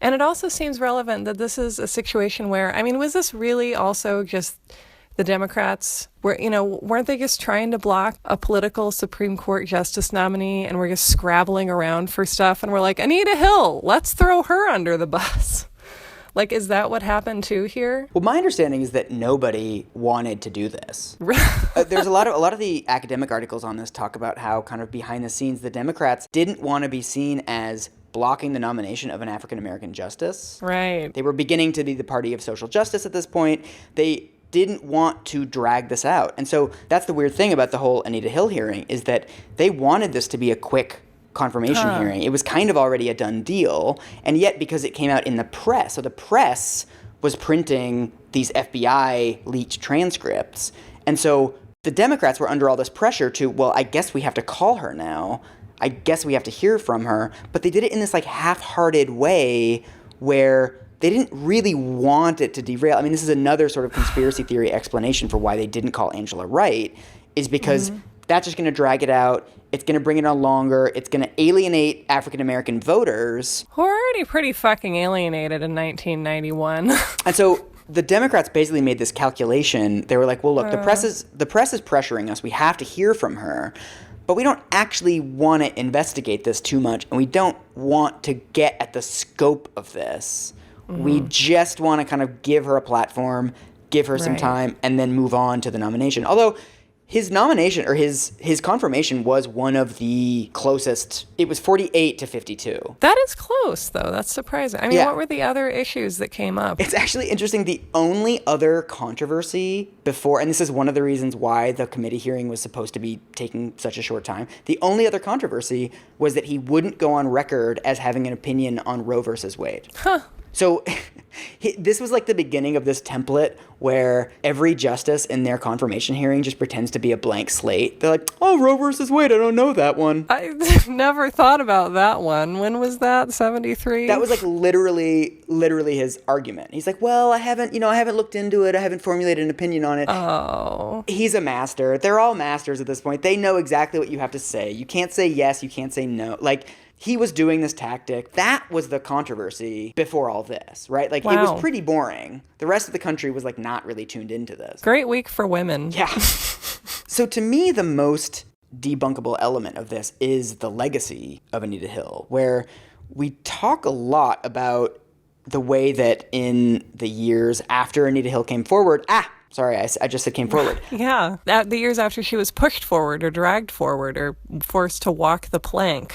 [SPEAKER 1] And it also seems relevant that this is a situation where, I mean, was this really also just the Democrats were, weren't they just trying to block a political Supreme Court justice nominee, and we're just scrabbling around for stuff, and we're like, Anita Hill, let's throw her under the bus. Like, is that what happened too here?
[SPEAKER 2] Well, my understanding is that nobody wanted to do this. There's a lot of the academic articles on this talk about how kind of behind the scenes the Democrats didn't want to be seen as blocking the nomination of an African-American justice.
[SPEAKER 1] Right.
[SPEAKER 2] They were beginning to be the party of social justice at this point. They didn't want to drag this out. And so that's the weird thing about the whole Anita Hill hearing, is that they wanted this to be a quick confirmation hearing. It was kind of already a done deal. And yet, because it came out in the press, so the press was printing these FBI leaked transcripts. And so the Democrats were under all this pressure to, well, I guess we have to call her now. I guess we have to hear from her. But they did it in this like half-hearted way where they didn't really want it to derail. I mean, this is another sort of conspiracy theory explanation for why they didn't call Angela Wright, is because that's just going to drag it out. It's going to bring it on longer. It's going to alienate African-American voters.
[SPEAKER 1] Who are already pretty fucking alienated in 1991.
[SPEAKER 2] And so the Democrats basically made this calculation. They were like, well, look, the press is pressuring us. We have to hear from her. But we don't actually want to investigate this too much, and we don't want to get at the scope of this. We just want to kind of give her a platform, give her some time, and then move on to the nomination. Although his nomination, or his confirmation, was one of the closest. It was 48 to 52.
[SPEAKER 1] That is close, though. That's surprising. I mean, what were the other issues that came up?
[SPEAKER 2] It's actually interesting. The only other controversy before, and this is one of the reasons why the committee hearing was supposed to be taking such a short time, the only other controversy was that he wouldn't go on record as having an opinion on Roe versus Wade. So this was like the beginning of this template where every justice in their confirmation hearing just pretends to be a blank slate. They're like, oh, Roe versus Wade, I don't know that one.
[SPEAKER 1] I never thought about that one. When was that? 73?
[SPEAKER 2] That was like literally his argument. He's like, well, I haven't looked into it. I haven't formulated an opinion on it.
[SPEAKER 1] Oh.
[SPEAKER 2] He's a master. They're all masters at this point. They know exactly what you have to say. You can't say yes. You can't say no. Like, he was doing this tactic. That was the controversy before all this, right? Like, It was pretty boring. The rest of the country was, like, not really tuned into this.
[SPEAKER 1] Great week for women.
[SPEAKER 2] Yeah. So to me, the most debunkable element of this is the legacy of Anita Hill, where we talk a lot about the way that in the years after Anita Hill came forward, sorry, I just said came forward.
[SPEAKER 1] Yeah, the years after she was pushed forward or dragged forward or forced to walk the plank.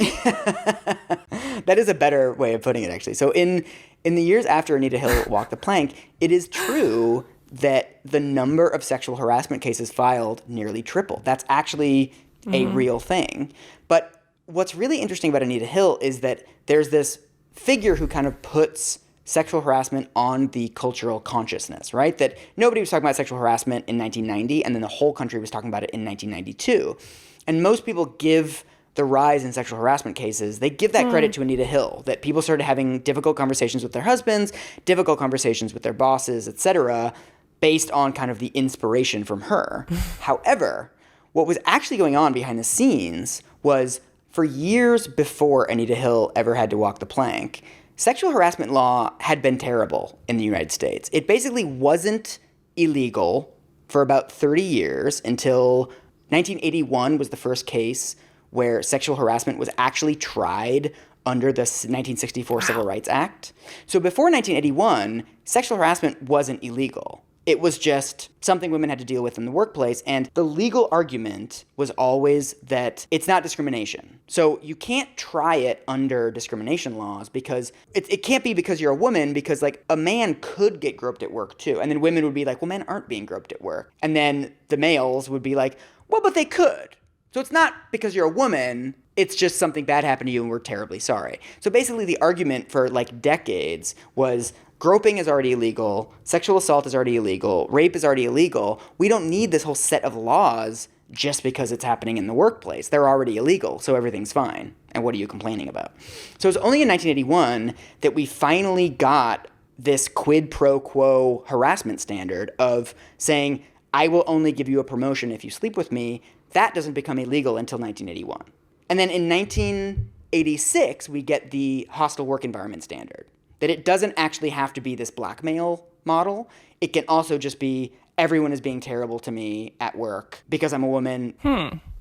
[SPEAKER 2] That is a better way of putting it, actually. So in the years after Anita Hill walked the plank, it is true that the number of sexual harassment cases filed nearly tripled. That's actually a real thing. But what's really interesting about Anita Hill is that there's this figure who kind of puts sexual harassment on the cultural consciousness, right? That nobody was talking about sexual harassment in 1990, and then the whole country was talking about it in 1992. And most people give the rise in sexual harassment cases, they give that credit to Anita Hill, that people started having difficult conversations with their husbands, difficult conversations with their bosses, etc., based on kind of the inspiration from her. However, what was actually going on behind the scenes was, for years before Anita Hill ever had to walk the plank, sexual harassment law had been terrible in the United States. It basically wasn't illegal for about 30 years until 1981 was the first case where sexual harassment was actually tried under the 1964 Civil Rights Act. So before 1981, sexual harassment wasn't illegal. It was just something women had to deal with in the workplace. And the legal argument was always that it's not discrimination. So you can't try it under discrimination laws because it can't be because you're a woman, because like a man could get groped at work too. And then women would be like, well, men aren't being groped at work. And then the males would be like, well, but they could. So it's not because you're a woman, it's just something bad happened to you and we're terribly sorry. So basically the argument for like decades was groping is already illegal, sexual assault is already illegal, rape is already illegal. We don't need this whole set of laws just because it's happening in the workplace. They're already illegal, so everything's fine. And what are you complaining about? So it was only in 1981 that we finally got this quid pro quo harassment standard of saying, I will only give you a promotion if you sleep with me. That doesn't become illegal until 1981. And then in 1986, we get the hostile work environment standard, that it doesn't actually have to be this blackmail model. It can also just be everyone is being terrible to me at work because I'm a woman.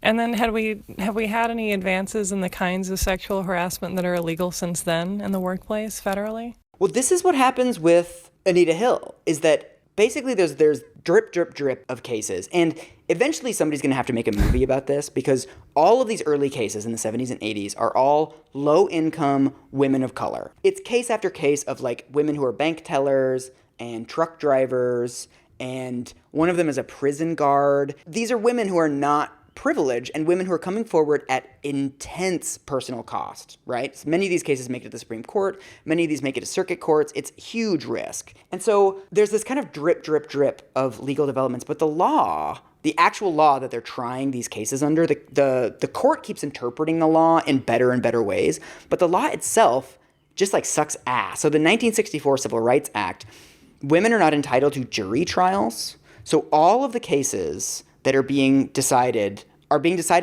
[SPEAKER 1] And then have we had any advances in the kinds of sexual harassment that are illegal since then in the workplace federally?
[SPEAKER 2] Well, this is what happens with Anita Hill, is that basically there's drip, drip, drip of cases. And eventually somebody's going to have to make a movie about this, because all of these early cases in the 70s and 80s are all low-income women of color. It's case after case of like women who are bank tellers and truck drivers, and one of them is a prison guard. These are women who are not privileged and women who are coming forward at intense personal cost, right? So many of these cases make it to the Supreme Court. Many of these make it to circuit courts. It's huge risk. And so there's this kind of drip, drip, drip of legal developments. But the law, the actual law that they're trying these cases under, the court keeps interpreting the law in better and better ways. But the law itself just like sucks ass. So the 1964 Civil Rights Act, women are not entitled to jury trials. So all of the cases that are being decided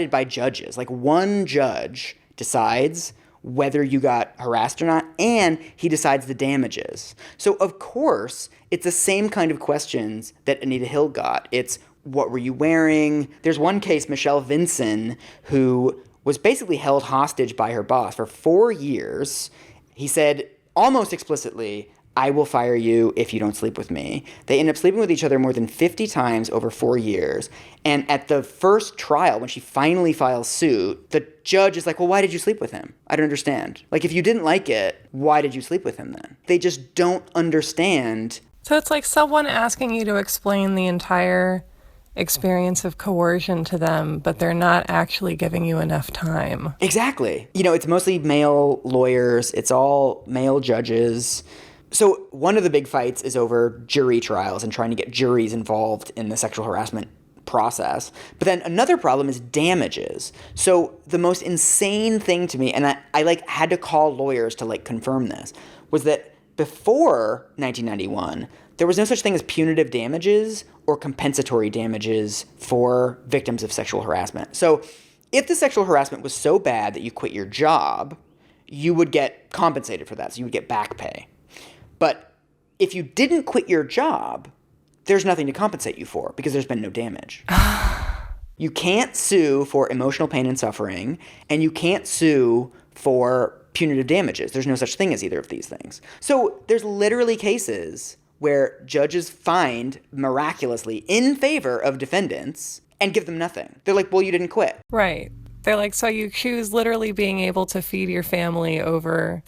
[SPEAKER 2] by judges. Like one judge decides whether you got harassed or not, and he decides the damages. So of course, it's the same kind of questions that Anita Hill got. It's, what were you wearing? There's one case, Michelle Vinson, who was basically held hostage by her boss for 4 years. He said almost explicitly, I will fire you if you don't sleep with me. They end up sleeping with each other more than 50 times over 4 years. And at the first trial, when she finally files suit, the judge is like, well, why did you sleep with him? I don't understand. Like, if you didn't like it, why did you sleep with him then? They just don't understand.
[SPEAKER 1] So it's like someone asking you to explain the entire experience of coercion to them, but they're not actually giving you enough time.
[SPEAKER 2] Exactly. You know, it's mostly male lawyers. It's all male judges. So one of the big fights is over jury trials and trying to get juries involved in the sexual harassment process. But then another problem is damages. So the most insane thing to me, and I like had to call lawyers to like confirm this, was that before 1991, there was no such thing as punitive damages or compensatory damages for victims of sexual harassment. So if the sexual harassment was so bad that you quit your job, you would get compensated for that. So you would get back pay. But if you didn't quit your job, there's nothing to compensate you for because there's been no damage. You can't sue for emotional pain and suffering, and you can't sue for punitive damages. There's no such thing as either of these things. So there's literally cases where judges find miraculously in favor of defendants and give them nothing. They're like, well, you didn't quit.
[SPEAKER 1] Right. They're like, so you choose literally being able to feed your family over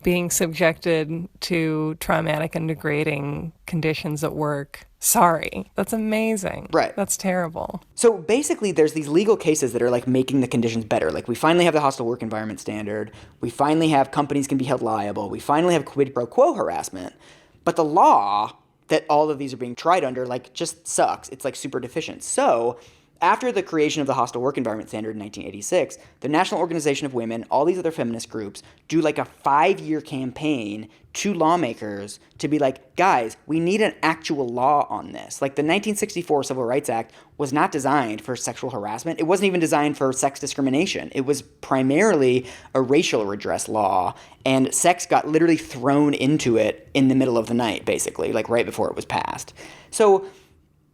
[SPEAKER 1] being subjected to traumatic and degrading conditions at work. Sorry. That's amazing.
[SPEAKER 2] Right.
[SPEAKER 1] That's terrible.
[SPEAKER 2] So basically, there's these legal cases that are like making the conditions better. Like we finally have the hostile work environment standard. We finally have companies can be held liable. We finally have quid pro quo harassment. But the law that all of these are being tried under like just sucks. It's like super deficient. So after the creation of the hostile work environment standard in 1986, the National Organization of Women, all these other feminist groups, do like a 5-year campaign to lawmakers to be like, guys, we need an actual law on this. Like the 1964 Civil Rights Act was not designed for sexual harassment. It wasn't even designed for sex discrimination. It was primarily a racial redress law, and sex got literally thrown into it in the middle of the night, basically, like right before it was passed. So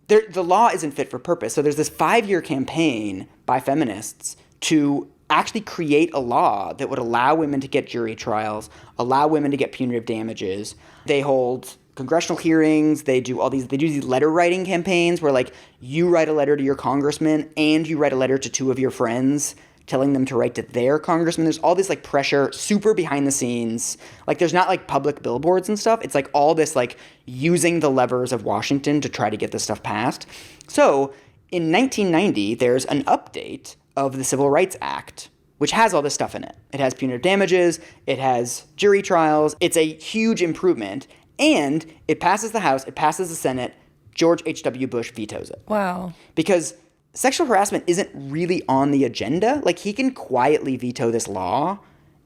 [SPEAKER 2] the law isn't fit for purpose. So there's this 5-year campaign by feminists to actually create a law that would allow women to get jury trials, allow women to get punitive damages. They hold congressional hearings. They do these letter writing campaigns where like you write a letter to your congressman and you write a letter to 2 of your friends telling them to write to their congressman. There's all this like pressure, super behind the scenes. Like there's not like public billboards and stuff. It's like all this like using the levers of Washington to try to get this stuff passed. So in 1990, there's an update of the Civil Rights Act, which has all this stuff in it. It has punitive damages. It has jury trials. It's a huge improvement. And it passes the House. It passes the Senate. George H.W. Bush vetoes it.
[SPEAKER 1] Wow.
[SPEAKER 2] Because sexual harassment isn't really on the agenda. Like, he can quietly veto this law,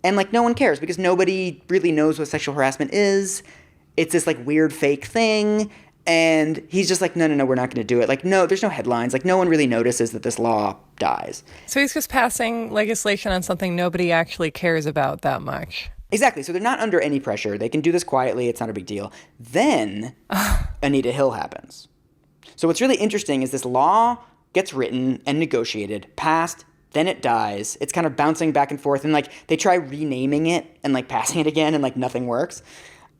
[SPEAKER 2] and, like, no one cares because nobody really knows what sexual harassment is. It's this, like, weird fake thing, and he's just like, no, we're not going to do it. Like, no, there's no headlines. Like, no one really notices that this law dies.
[SPEAKER 1] So he's just passing legislation on something nobody actually cares about that much.
[SPEAKER 2] Exactly. So they're not under any pressure. They can do this quietly. It's not a big deal. Then Anita Hill happens. So what's really interesting is this law gets written and negotiated, passed, then it dies. It's kind of bouncing back and forth, and they try renaming it and passing it again, and nothing works.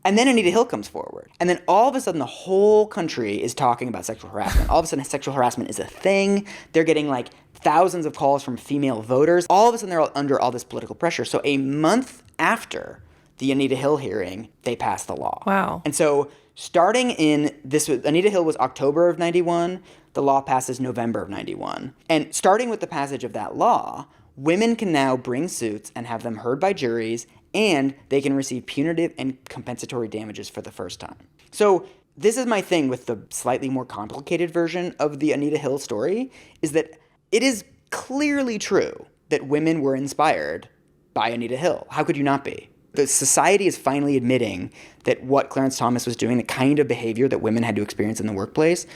[SPEAKER 2] And then Anita Hill comes forward. And then all of a sudden the whole country is talking about sexual harassment. All of a sudden sexual harassment is a thing. They're getting thousands of calls from female voters. All of a sudden they're under all this political pressure. So a month after the Anita Hill hearing, they passed the law.
[SPEAKER 1] Wow.
[SPEAKER 2] And so starting in Anita Hill was October of 91. The law passes November of 91. And starting with the passage of that law, women can now bring suits and have them heard by juries, and they can receive punitive and compensatory damages for the first time. So this is my thing with the slightly more complicated version of the Anita Hill story, is that it is clearly true that women were inspired by Anita Hill. How could you not be? The society is finally admitting that what Clarence Thomas was doing, the kind of behavior that women had to experience in the workplace,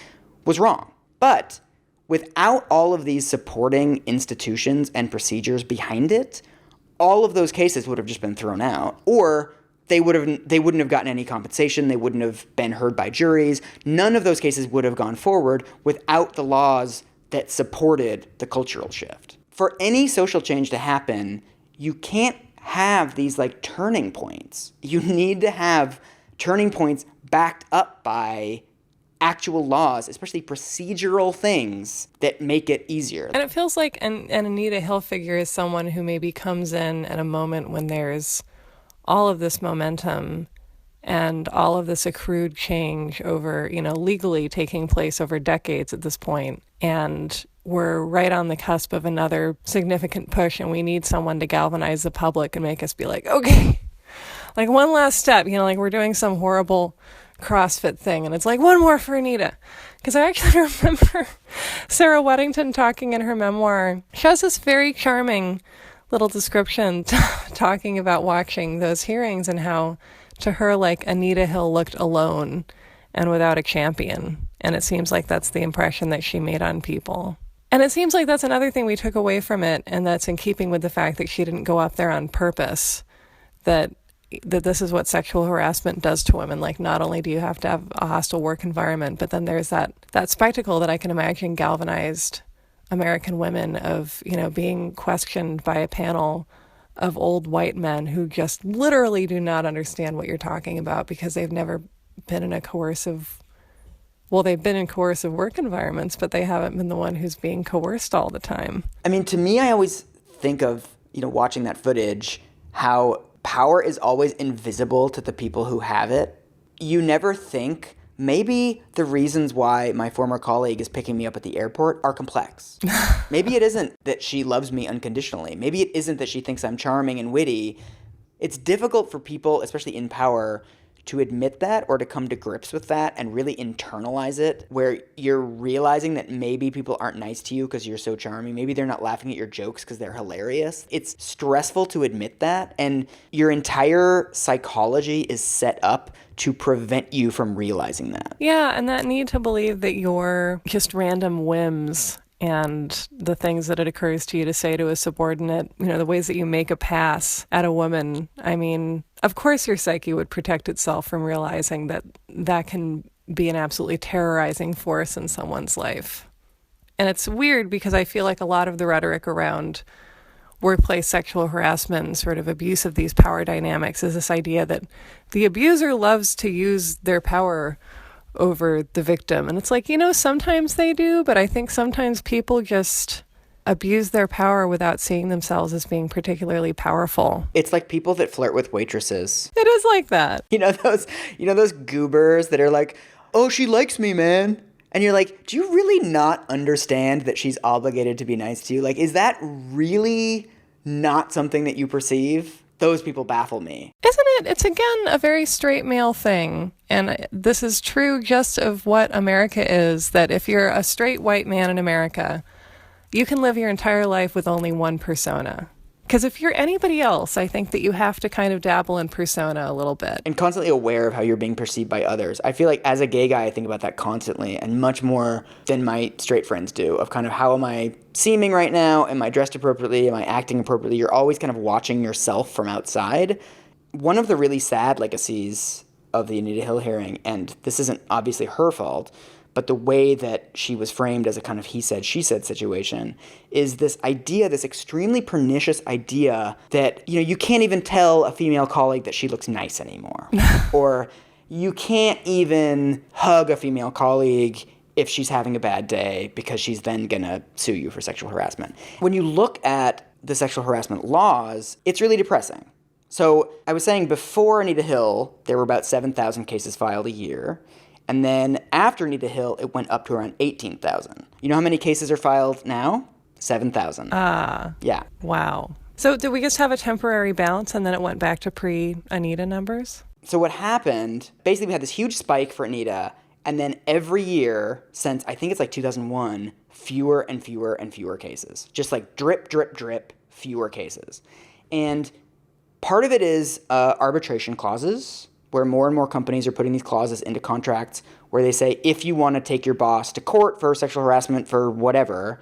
[SPEAKER 2] was wrong. But without all of these supporting institutions and procedures behind it, all of those cases would have just been thrown out, or they wouldn't have gotten any compensation. They wouldn't have been heard by juries. None of those cases would have gone forward without the laws that supported the cultural shift. For any social change to happen, you can't have these turning points. You need to have turning points backed up by actual laws, especially procedural things that make it easier.
[SPEAKER 1] And it feels like an Anita Hill figure is someone who maybe comes in at a moment when there's all of this momentum and all of this accrued change over, legally taking place over decades at this point. And we're right on the cusp of another significant push, and we need someone to galvanize the public and make us be like, okay, one last step, we're doing some horrible CrossFit thing, and it's one more for Anita. Because I actually remember Sarah Weddington talking in her memoir. She has this very charming little description talking about watching those hearings and how, to her, Anita Hill looked alone and without a champion. And it seems like that's the impression that she made on people. And it seems like that's another thing we took away from it, and that's in keeping with the fact that she didn't go up there on purpose, that this is what sexual harassment does to women. Not only do you have to have a hostile work environment, but then there's that spectacle that I can imagine galvanized American women of, being questioned by a panel of old white men who just literally do not understand what you're talking about because they've never been in they've been in coercive work environments, but they haven't been the one who's being coerced all the time.
[SPEAKER 2] I mean, to me, I always think of, watching that footage, how power is always invisible to the people who have it. You never think, maybe the reasons why my former colleague is picking me up at the airport are complex. Maybe it isn't that she loves me unconditionally. Maybe it isn't that she thinks I'm charming and witty. It's difficult for people, especially in power, to admit that or to come to grips with that and really internalize it, where you're realizing that maybe people aren't nice to you because you're so charming. Maybe they're not laughing at your jokes because they're hilarious. It's stressful to admit that, and your entire psychology is set up to prevent you from realizing that.
[SPEAKER 1] Yeah, and that need to believe that your just random whims and the things that it occurs to you to say to a subordinate, the ways that you make a pass at a woman. I mean, of course your psyche would protect itself from realizing that that can be an absolutely terrorizing force in someone's life. And it's weird because I feel like a lot of the rhetoric around workplace sexual harassment and sort of abuse of these power dynamics is this idea that the abuser loves to use their power over the victim. And it's sometimes they do, but I think sometimes people just abuse their power without seeing themselves as being particularly powerful.
[SPEAKER 2] It's like people that flirt with waitresses.
[SPEAKER 1] It is like that.
[SPEAKER 2] Those goobers that are like, oh, she likes me, man. And you're like, do you really not understand that she's obligated to be nice to you? Is that really not something that you perceive? Those people baffle me.
[SPEAKER 1] Isn't it? It's, again, a very straight male thing. And this is true just of what America is, that if you're a straight white man in America, you can live your entire life with only one persona. Because if you're anybody else, I think that you have to kind of dabble in persona a little bit.
[SPEAKER 2] And constantly aware of how you're being perceived by others. I feel like as a gay guy, I think about that constantly, and much more than my straight friends do, of kind of how am I seeming right now? Am I dressed appropriately? Am I acting appropriately? You're always kind of watching yourself from outside. One of the really sad legacies of the Anita Hill hearing, and this isn't obviously her fault, but the way that she was framed as a kind of he said, she said situation is this idea, this extremely pernicious idea that, you can't even tell a female colleague that she looks nice anymore. Or you can't even hug a female colleague if she's having a bad day because she's then going to sue you for sexual harassment. When you look at the sexual harassment laws, it's really depressing. So I was saying before Anita Hill, there were about 7,000 cases filed a year. And then after Anita Hill, it went up to around 18,000. You know how many cases are filed now? 7,000. Yeah.
[SPEAKER 1] Wow. So did we just have a temporary bounce and then it went back to pre-Anita numbers?
[SPEAKER 2] So what happened, basically we had this huge spike for Anita, and then every year since, I think it's like 2001, fewer and fewer and fewer cases. Just like drip, drip, drip, fewer cases. And part of it is arbitration clauses, where more and more companies are putting these clauses into contracts where they say, if you want to take your boss to court for sexual harassment for whatever,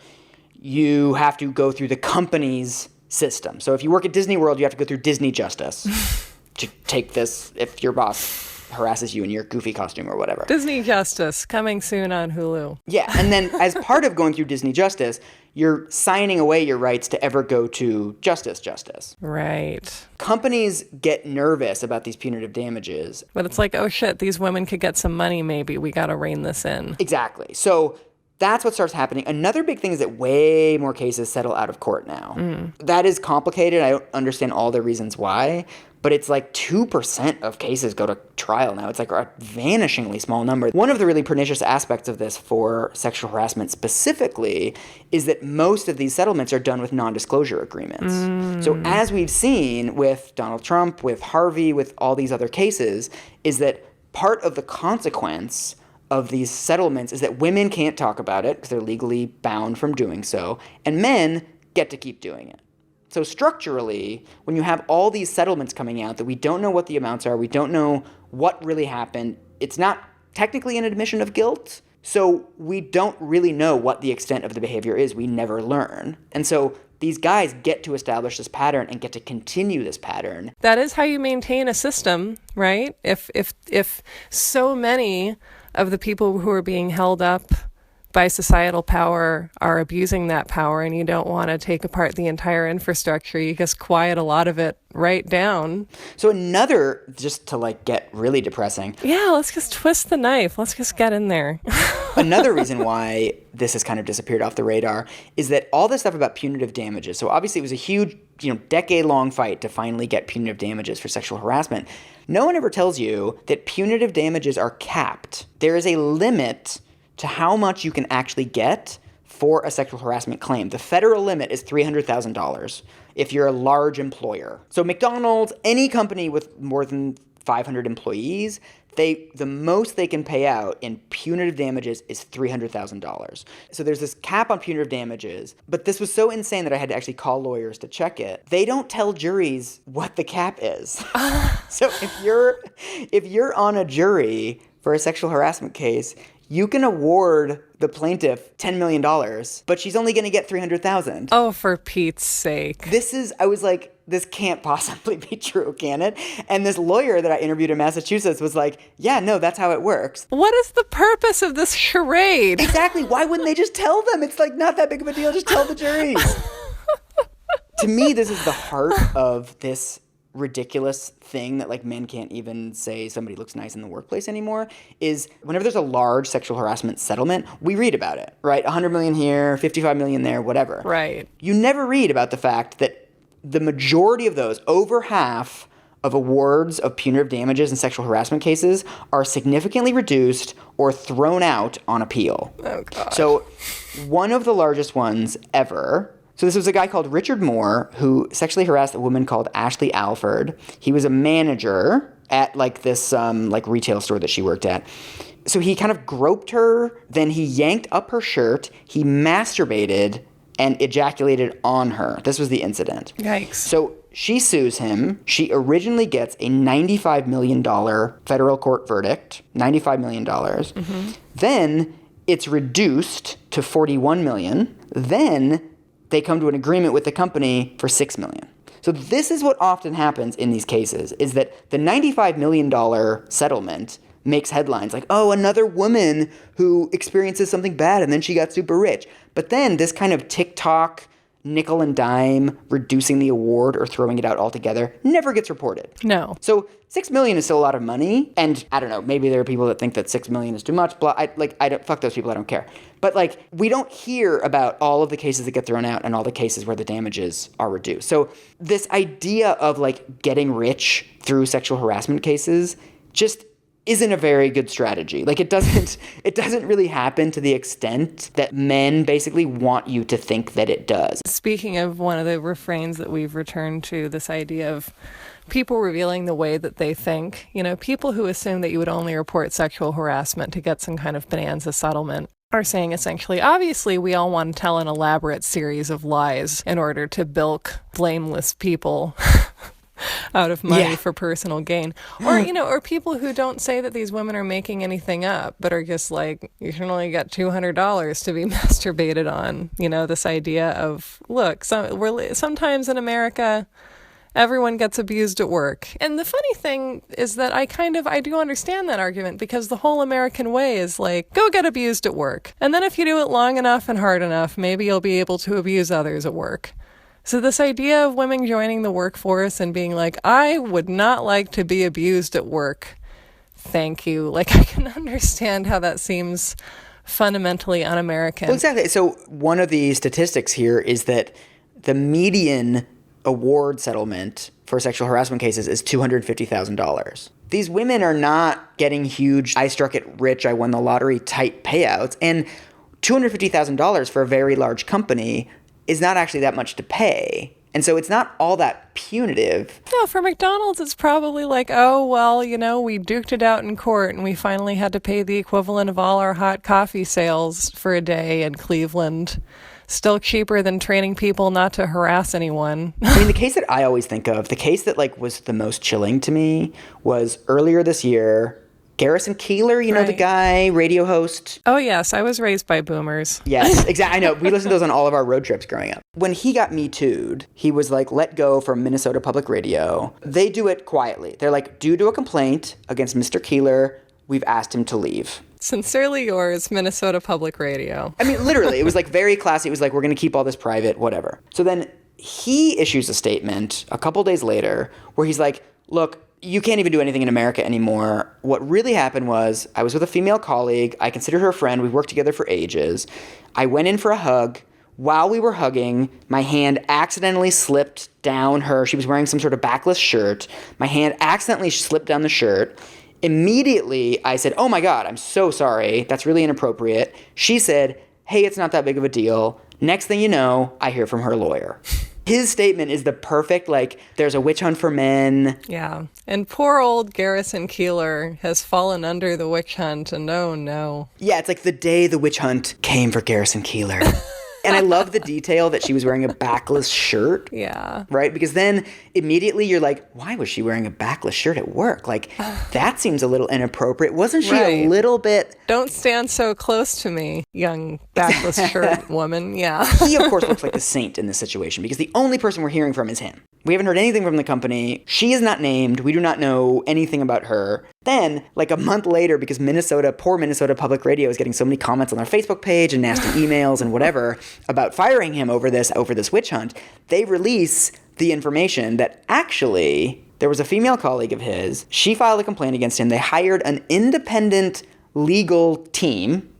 [SPEAKER 2] you have to go through the company's system. So if you work at Disney World, you have to go through Disney Justice to take this if your boss harasses you in your goofy costume or whatever.
[SPEAKER 1] Disney Justice, coming soon on Hulu.
[SPEAKER 2] Yeah, and then as part of going through Disney Justice, you're signing away your rights to ever go to Justice.
[SPEAKER 1] Right.
[SPEAKER 2] Companies get nervous about these punitive damages.
[SPEAKER 1] But it's like, oh shit, these women could get some money maybe. We got to rein this in.
[SPEAKER 2] Exactly. So that's what starts happening. Another big thing is that way more cases settle out of court now. That is complicated. I don't understand all the reasons why. But it's like 2% of cases go to trial now. It's like a vanishingly small number. One of the really pernicious aspects of this for sexual harassment specifically is that most of these settlements are done with non-disclosure agreements. So as we've seen with Donald Trump, with Harvey, with all these other cases, is that part of the consequence of these settlements is that women can't talk about it because they're legally bound from doing so, and men get to keep doing it. So structurally, when you have all these settlements coming out that we don't know what the amounts are, we don't know what really happened, it's not technically an admission of guilt, so we don't really know what the extent of the behavior is. We never learn. And so these guys get to establish this pattern and get to continue this pattern.
[SPEAKER 1] That is how you maintain a system, right? If so many of the people who are being held up by societal power are abusing that power and you don't want to take apart the entire infrastructure, you just quiet a lot of it right down.
[SPEAKER 2] So another, just to like get really depressing.
[SPEAKER 1] Yeah, let's just twist the knife. Let's just get in there.
[SPEAKER 2] Another reason why this has kind of disappeared off the radar is that all this stuff about punitive damages. So obviously it was a huge, decade-long fight to finally get punitive damages for sexual harassment. No one ever tells you that punitive damages are capped. There is a limit to how much you can actually get for a sexual harassment claim. The federal limit is $300,000 if you're a large employer. So McDonald's, any company with more than 500 employees, the most they can pay out in punitive damages is $300,000. So there's this cap on punitive damages, but this was so insane that I had to actually call lawyers to check it. They don't tell juries what the cap is. So if you're on a jury for a sexual harassment case, you can award the plaintiff $10 million, but she's only going to get $300,000.
[SPEAKER 1] Oh, for Pete's sake.
[SPEAKER 2] I was like, this can't possibly be true, can it? And this lawyer that I interviewed in Massachusetts was like, yeah, no, that's how it works.
[SPEAKER 1] What is the purpose of this charade?
[SPEAKER 2] Exactly. Why wouldn't they just tell them? It's like not that big of a deal. Just tell the juries. To me, this is the heart of this ridiculous thing that like men can't even say somebody looks nice in the workplace anymore, is whenever there's a large sexual harassment settlement, we read about it, right? 100 million here, 55 million there, whatever.
[SPEAKER 1] Right.
[SPEAKER 2] You never read about the fact that the majority of those, over half of awards of punitive damages in sexual harassment cases, are significantly reduced or thrown out on appeal.
[SPEAKER 1] Oh, God.
[SPEAKER 2] So one of the largest ones ever. So this was a guy called Richard Moore who sexually harassed a woman called Ashley Alford. He was a manager at like this retail store that she worked at. So he kind of groped her, then he yanked up her shirt, he masturbated and ejaculated on her. This was the incident.
[SPEAKER 1] Yikes.
[SPEAKER 2] So she sues him. She originally gets a $95 million federal court verdict, $95 million. Mm-hmm. Then it's reduced to $41 million. Then they come to an agreement with the company for $6 million. So this is what often happens in these cases, is that the $95 million settlement makes headlines. Like, oh, another woman who experiences something bad and then she got super rich. But then this kind of TikTok nickel and dime reducing the award or throwing it out altogether never gets reported.
[SPEAKER 1] No.
[SPEAKER 2] So $6 million is still a lot of money. And I don't know, maybe there are people that think that $6 million is too much. Blah, I don't, fuck those people, I don't care. But like, we don't hear about all of the cases that get thrown out and all the cases where the damages are reduced. So this idea of like getting rich through sexual harassment cases just isn't a very good strategy. Like, it doesn't really happen to the extent that men basically want you to think that it does.
[SPEAKER 1] Speaking of one of the refrains that we've returned to, this idea of people revealing the way that they think, you know, people who assume that you would only report sexual harassment to get some kind of bonanza settlement are saying essentially, obviously, we all want to tell an elaborate series of lies in order to bilk blameless people out of money for personal gain. Or, you know, or people who don't say that these women are making anything up, but are just like, you can only get $200 to be masturbated on. You know, this idea of, look, sometimes in America, everyone gets abused at work. And the funny thing is that I do understand that argument, because the whole American way is like, go get abused at work. And then if you do it long enough and hard enough, maybe you'll be able to abuse others at work. So this idea of women joining the workforce and being like, I would not like to be abused at work. Thank you. Like, I can understand how that seems fundamentally un-American.
[SPEAKER 2] Well, exactly. So one of the statistics here is that the median award settlement for sexual harassment cases is $250,000. These women are not getting huge, I struck it rich, I won the lottery type payouts. And $250,000 for a very large company is not actually that much to pay. And so it's not all that punitive.
[SPEAKER 1] No, for McDonald's, it's probably like, oh, well, you know, we duked it out in court and we finally had to pay the equivalent of all our hot coffee sales for a day in Cleveland. Still cheaper than training people not to harass anyone.
[SPEAKER 2] I mean, the case that I always think of, the case that like was the most chilling to me was earlier this year, Garrison Keillor, you know, the guy, radio host.
[SPEAKER 1] Oh, yes. I was raised by boomers.
[SPEAKER 2] Yes, exactly. I know. We listened to those on all of our road trips growing up. When he got Metoo'd, he was like let go from Minnesota Public Radio. They do it quietly. They're like, due to a complaint against Mr. Keillor, we've asked him to leave.
[SPEAKER 1] Sincerely yours, Minnesota Public Radio.
[SPEAKER 2] I mean, literally, it was like very classy. It was like, we're going to keep all this private, whatever. So then he issues a statement a couple days later where he's like, look, you can't even do anything in America anymore. What really happened was I was with a female colleague. I considered her a friend. We worked together for ages. I went in for a hug. While we were hugging, my hand accidentally slipped down her. She was wearing some sort of backless shirt. My hand accidentally slipped down the shirt. Immediately, I said, oh my God, I'm so sorry. That's really inappropriate. She said, hey, it's not that big of a deal. Next thing you know, I hear from her lawyer. His statement is the perfect, like, there's a witch hunt for men.
[SPEAKER 1] Yeah. And poor old Garrison Keillor has fallen under the witch hunt, and oh no.
[SPEAKER 2] Yeah, it's like the day the witch hunt came for Garrison Keillor. And I love the detail that she was wearing a backless shirt.
[SPEAKER 1] Yeah.
[SPEAKER 2] Right? Because then immediately you're like, why was she wearing a backless shirt at work? Like, that seems a little inappropriate. Wasn't she a little bit...
[SPEAKER 1] Don't stand so close to me, young backless shirt woman. Yeah.
[SPEAKER 2] He, of course, looks like the saint in this situation because the only person we're hearing from is him. We haven't heard anything from the company. She is not named. We do not know anything about her. Then, like a month later, because poor Minnesota Public Radio is getting so many comments on their Facebook page and nasty emails and whatever about firing him over this witch hunt, they release the information that actually there was a female colleague of his. She filed a complaint against him. They hired an independent legal team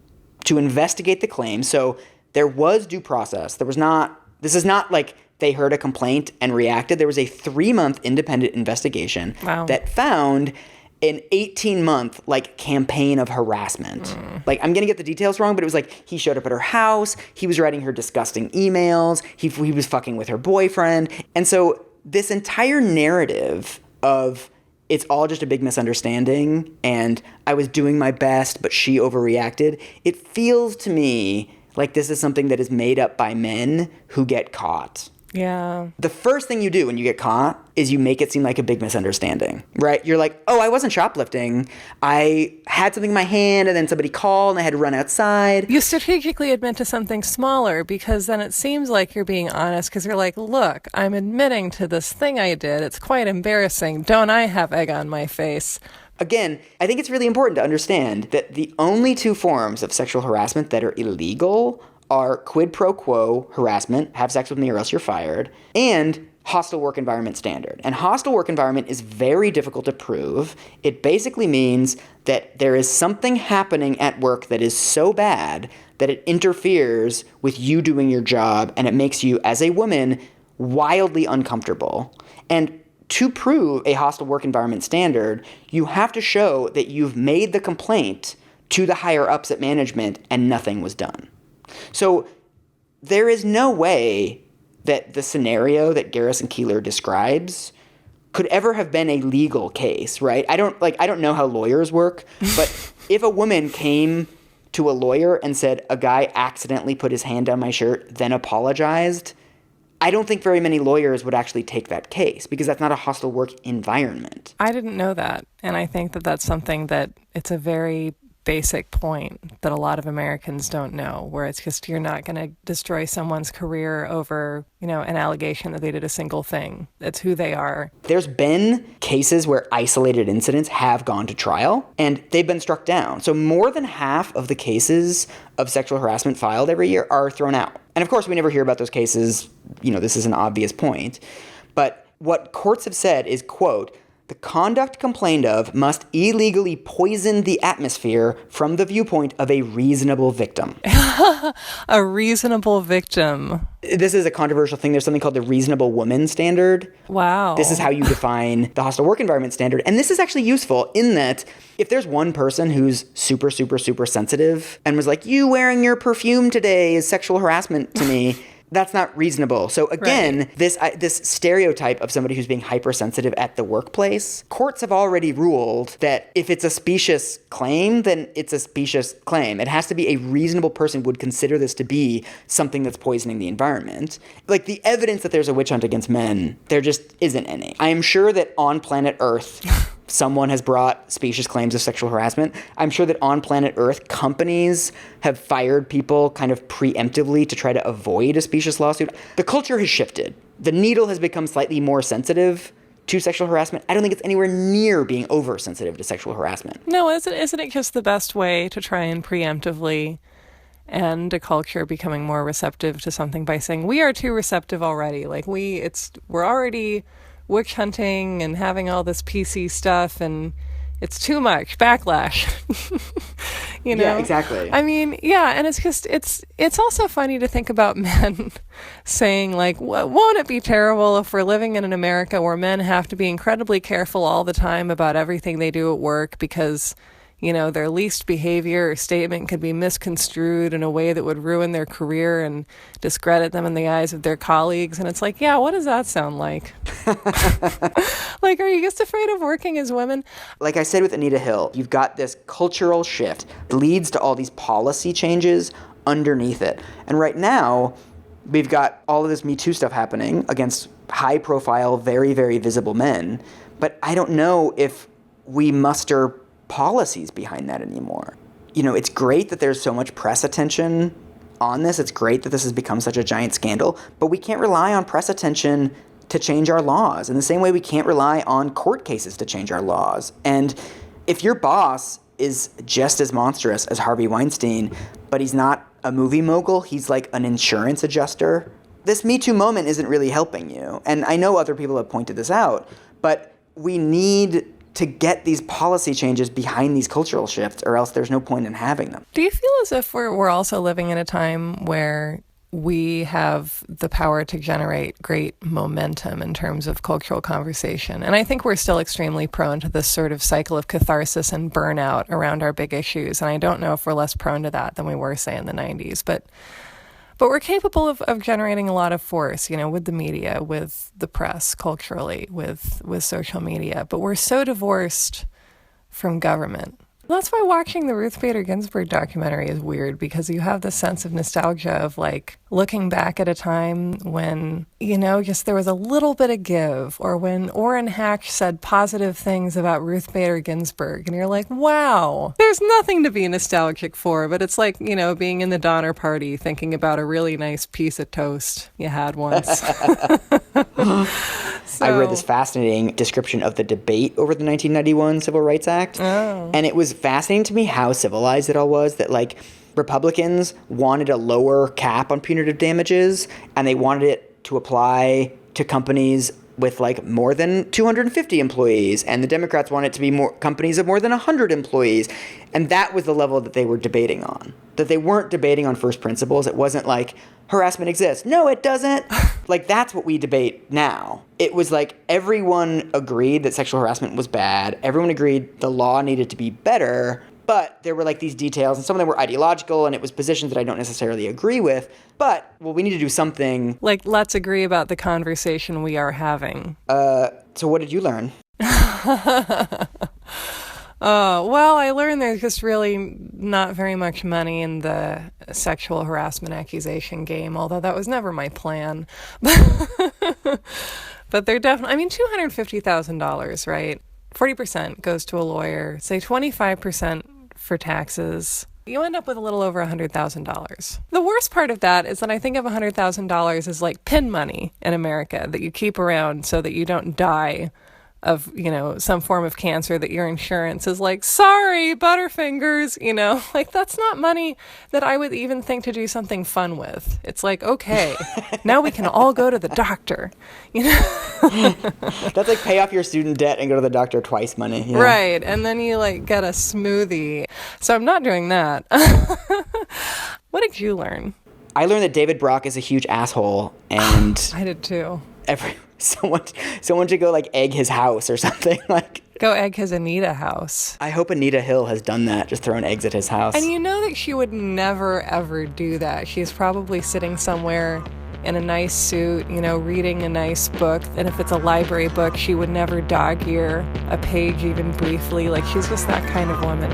[SPEAKER 2] to investigate the claim. So there was due process. This is not like they heard a complaint and reacted. There was a 3-month independent investigation that found an 18-month like campaign of harassment. Like, I'm gonna get the details wrong, but it was like he showed up at her house, he was writing her disgusting emails, he was fucking with her boyfriend. And so this entire narrative of it's all just a big misunderstanding and I was doing my best, but she overreacted, it feels to me like this is something that is made up by men who get caught.
[SPEAKER 1] Yeah.
[SPEAKER 2] The first thing you do when you get caught is you make it seem like a big misunderstanding, right? You're like, oh, I wasn't shoplifting. I had something in my hand and then somebody called and I had to run outside.
[SPEAKER 1] You strategically admit to something smaller because then it seems like you're being honest because you're like, look, I'm admitting to this thing I did. It's quite embarrassing. Don't I have egg on my face?
[SPEAKER 2] Again, I think it's really important to understand that the only two forms of sexual harassment that are illegal are quid pro quo harassment, have sex with me or else you're fired, and hostile work environment standard. And hostile work environment is very difficult to prove. It basically means that there is something happening at work that is so bad that it interferes with you doing your job and it makes you, as a woman, wildly uncomfortable. And to prove a hostile work environment standard, you have to show that you've made the complaint to the higher ups at management and nothing was done. So there is no way that the scenario that Garrison Keillor describes could ever have been a legal case, right? I don't know how lawyers work, but if a woman came to a lawyer and said, a guy accidentally put his hand down my shirt, then apologized, I don't think very many lawyers would actually take that case because that's not a hostile work environment.
[SPEAKER 1] I didn't know that. And I think that that's something that it's a very basic point that a lot of Americans don't know, where it's just you're not going to destroy someone's career over, an allegation that they did a single thing. It's who they are.
[SPEAKER 2] There's been cases where isolated incidents have gone to trial and they've been struck down. So more than half of the cases of sexual harassment filed every year are thrown out. And of course, we never hear about those cases. This is an obvious point. But what courts have said is, quote, the conduct complained of must illegally poison the atmosphere from the viewpoint of a reasonable victim.
[SPEAKER 1] A reasonable victim.
[SPEAKER 2] This is a controversial thing. There's something called the reasonable woman standard.
[SPEAKER 1] Wow.
[SPEAKER 2] This is how you define the hostile work environment standard. And this is actually useful in that if there's one person who's super, super, super sensitive and was like, you wearing your perfume today is sexual harassment to me, that's not reasonable. So again,
[SPEAKER 1] right.
[SPEAKER 2] This stereotype of somebody who's being hypersensitive at the workplace, courts have already ruled that if it's a specious claim, then it's a specious claim. It has to be a reasonable person would consider this to be something that's poisoning the environment. Like the evidence that there's a witch hunt against men, there just isn't any. I am sure that on planet Earth, someone has brought specious claims of sexual harassment. I'm sure that on planet Earth, companies have fired people kind of preemptively to try to avoid a specious lawsuit. The culture has shifted. The needle has become slightly more sensitive to sexual harassment. I don't think it's anywhere near being oversensitive to sexual harassment.
[SPEAKER 1] No, isn't it just the best way to try and preemptively end a culture becoming more receptive to something by saying, we are too receptive already. Like we're already witch hunting and having all this PC stuff and it's too much backlash.
[SPEAKER 2] Yeah, exactly.
[SPEAKER 1] I mean, yeah, and it's just it's also funny to think about men saying like, won't it be terrible if we're living in an America where men have to be incredibly careful all the time about everything they do at work because their least behavior or statement could be misconstrued in a way that would ruin their career and discredit them in the eyes of their colleagues. And it's like, yeah, what does that sound like? Like, are you just afraid of working as women?
[SPEAKER 2] Like I said with Anita Hill, you've got this cultural shift. It leads to all these policy changes underneath it. And right now, we've got all of this Metoo stuff happening against high-profile, very, very visible men. But I don't know if we muster policies behind that anymore. It's great that there's so much press attention on this. It's great that this has become such a giant scandal, but we can't rely on press attention to change our laws in the same way we can't rely on court cases to change our laws. And if your boss is just as monstrous as Harvey Weinstein, but he's not a movie mogul, he's like an insurance adjuster, this Me Too moment isn't really helping you. And I know other people have pointed this out, but we need to get these policy changes behind these cultural shifts, or else there's no point in having them.
[SPEAKER 1] Do you feel as if we're also living in a time where we have the power to generate great momentum in terms of cultural conversation? And I think we're still extremely prone to this sort of cycle of catharsis and burnout around our big issues. And I don't know if we're less prone to that than we were, say, in the 90s. But we're capable of generating a lot of force, with the media, with the press, culturally, with social media. But we're so divorced from government. That's why watching the Ruth Bader Ginsburg documentary is weird, because you have this sense of nostalgia of like looking back at a time when, just there was a little bit of give, or when Orrin Hatch said positive things about Ruth Bader Ginsburg. And you're like, wow, there's nothing to be nostalgic for. But it's like, being in the Donner Party, thinking about a really nice piece of toast you had once.
[SPEAKER 2] I read this fascinating description of the debate over the 1991 Civil Rights Act.
[SPEAKER 1] Oh.
[SPEAKER 2] And it was fascinating to me how civilized it all was, that like Republicans wanted a lower cap on punitive damages, and they wanted it to apply to companies with like more than 250 employees, and the Democrats wanted it to be more companies of more than 100 employees. And that was the level that they were debating on. That they weren't debating on first principles. It wasn't like harassment exists. No, it doesn't. Like, that's what we debate now. It was like everyone agreed that sexual harassment was bad. Everyone agreed the law needed to be better. But there were like these details, and some of them were ideological, and it was positions that I don't necessarily agree with. But, well, we need to do something.
[SPEAKER 1] Like, let's agree about the conversation we are having.
[SPEAKER 2] So what did you learn?
[SPEAKER 1] Well, I learned there's just really not very much money in the sexual harassment accusation game, although that was never my plan. But they're definitely, I mean, $250,000, right? 40% goes to a lawyer, say 25% for taxes. You end up with a little over $100,000. The worst part of that is that I think of $100,000 as like pin money in America that you keep around so that you don't die of, you know, some form of cancer that your insurance is like, sorry, Butterfingers, you know, like that's not money that I would even think to do something fun with. It's like, okay, now we can all go to the doctor, you know?
[SPEAKER 2] That's like pay off your student debt and go to the doctor twice money. You know?
[SPEAKER 1] Right. And then you like get a smoothie. So I'm not doing that. What did you learn?
[SPEAKER 2] I learned that David Brock is a huge asshole, and
[SPEAKER 1] I did too.
[SPEAKER 2] Someone should go like egg his house or something. Like,
[SPEAKER 1] go egg his Anita house.
[SPEAKER 2] I hope Anita Hill has done that, just throwing eggs at his house.
[SPEAKER 1] And you know that she would never ever do that. She's probably sitting somewhere in a nice suit, you know, reading a nice book. And if it's a library book, she would never dog ear a page even briefly. Like, she's just that kind of woman.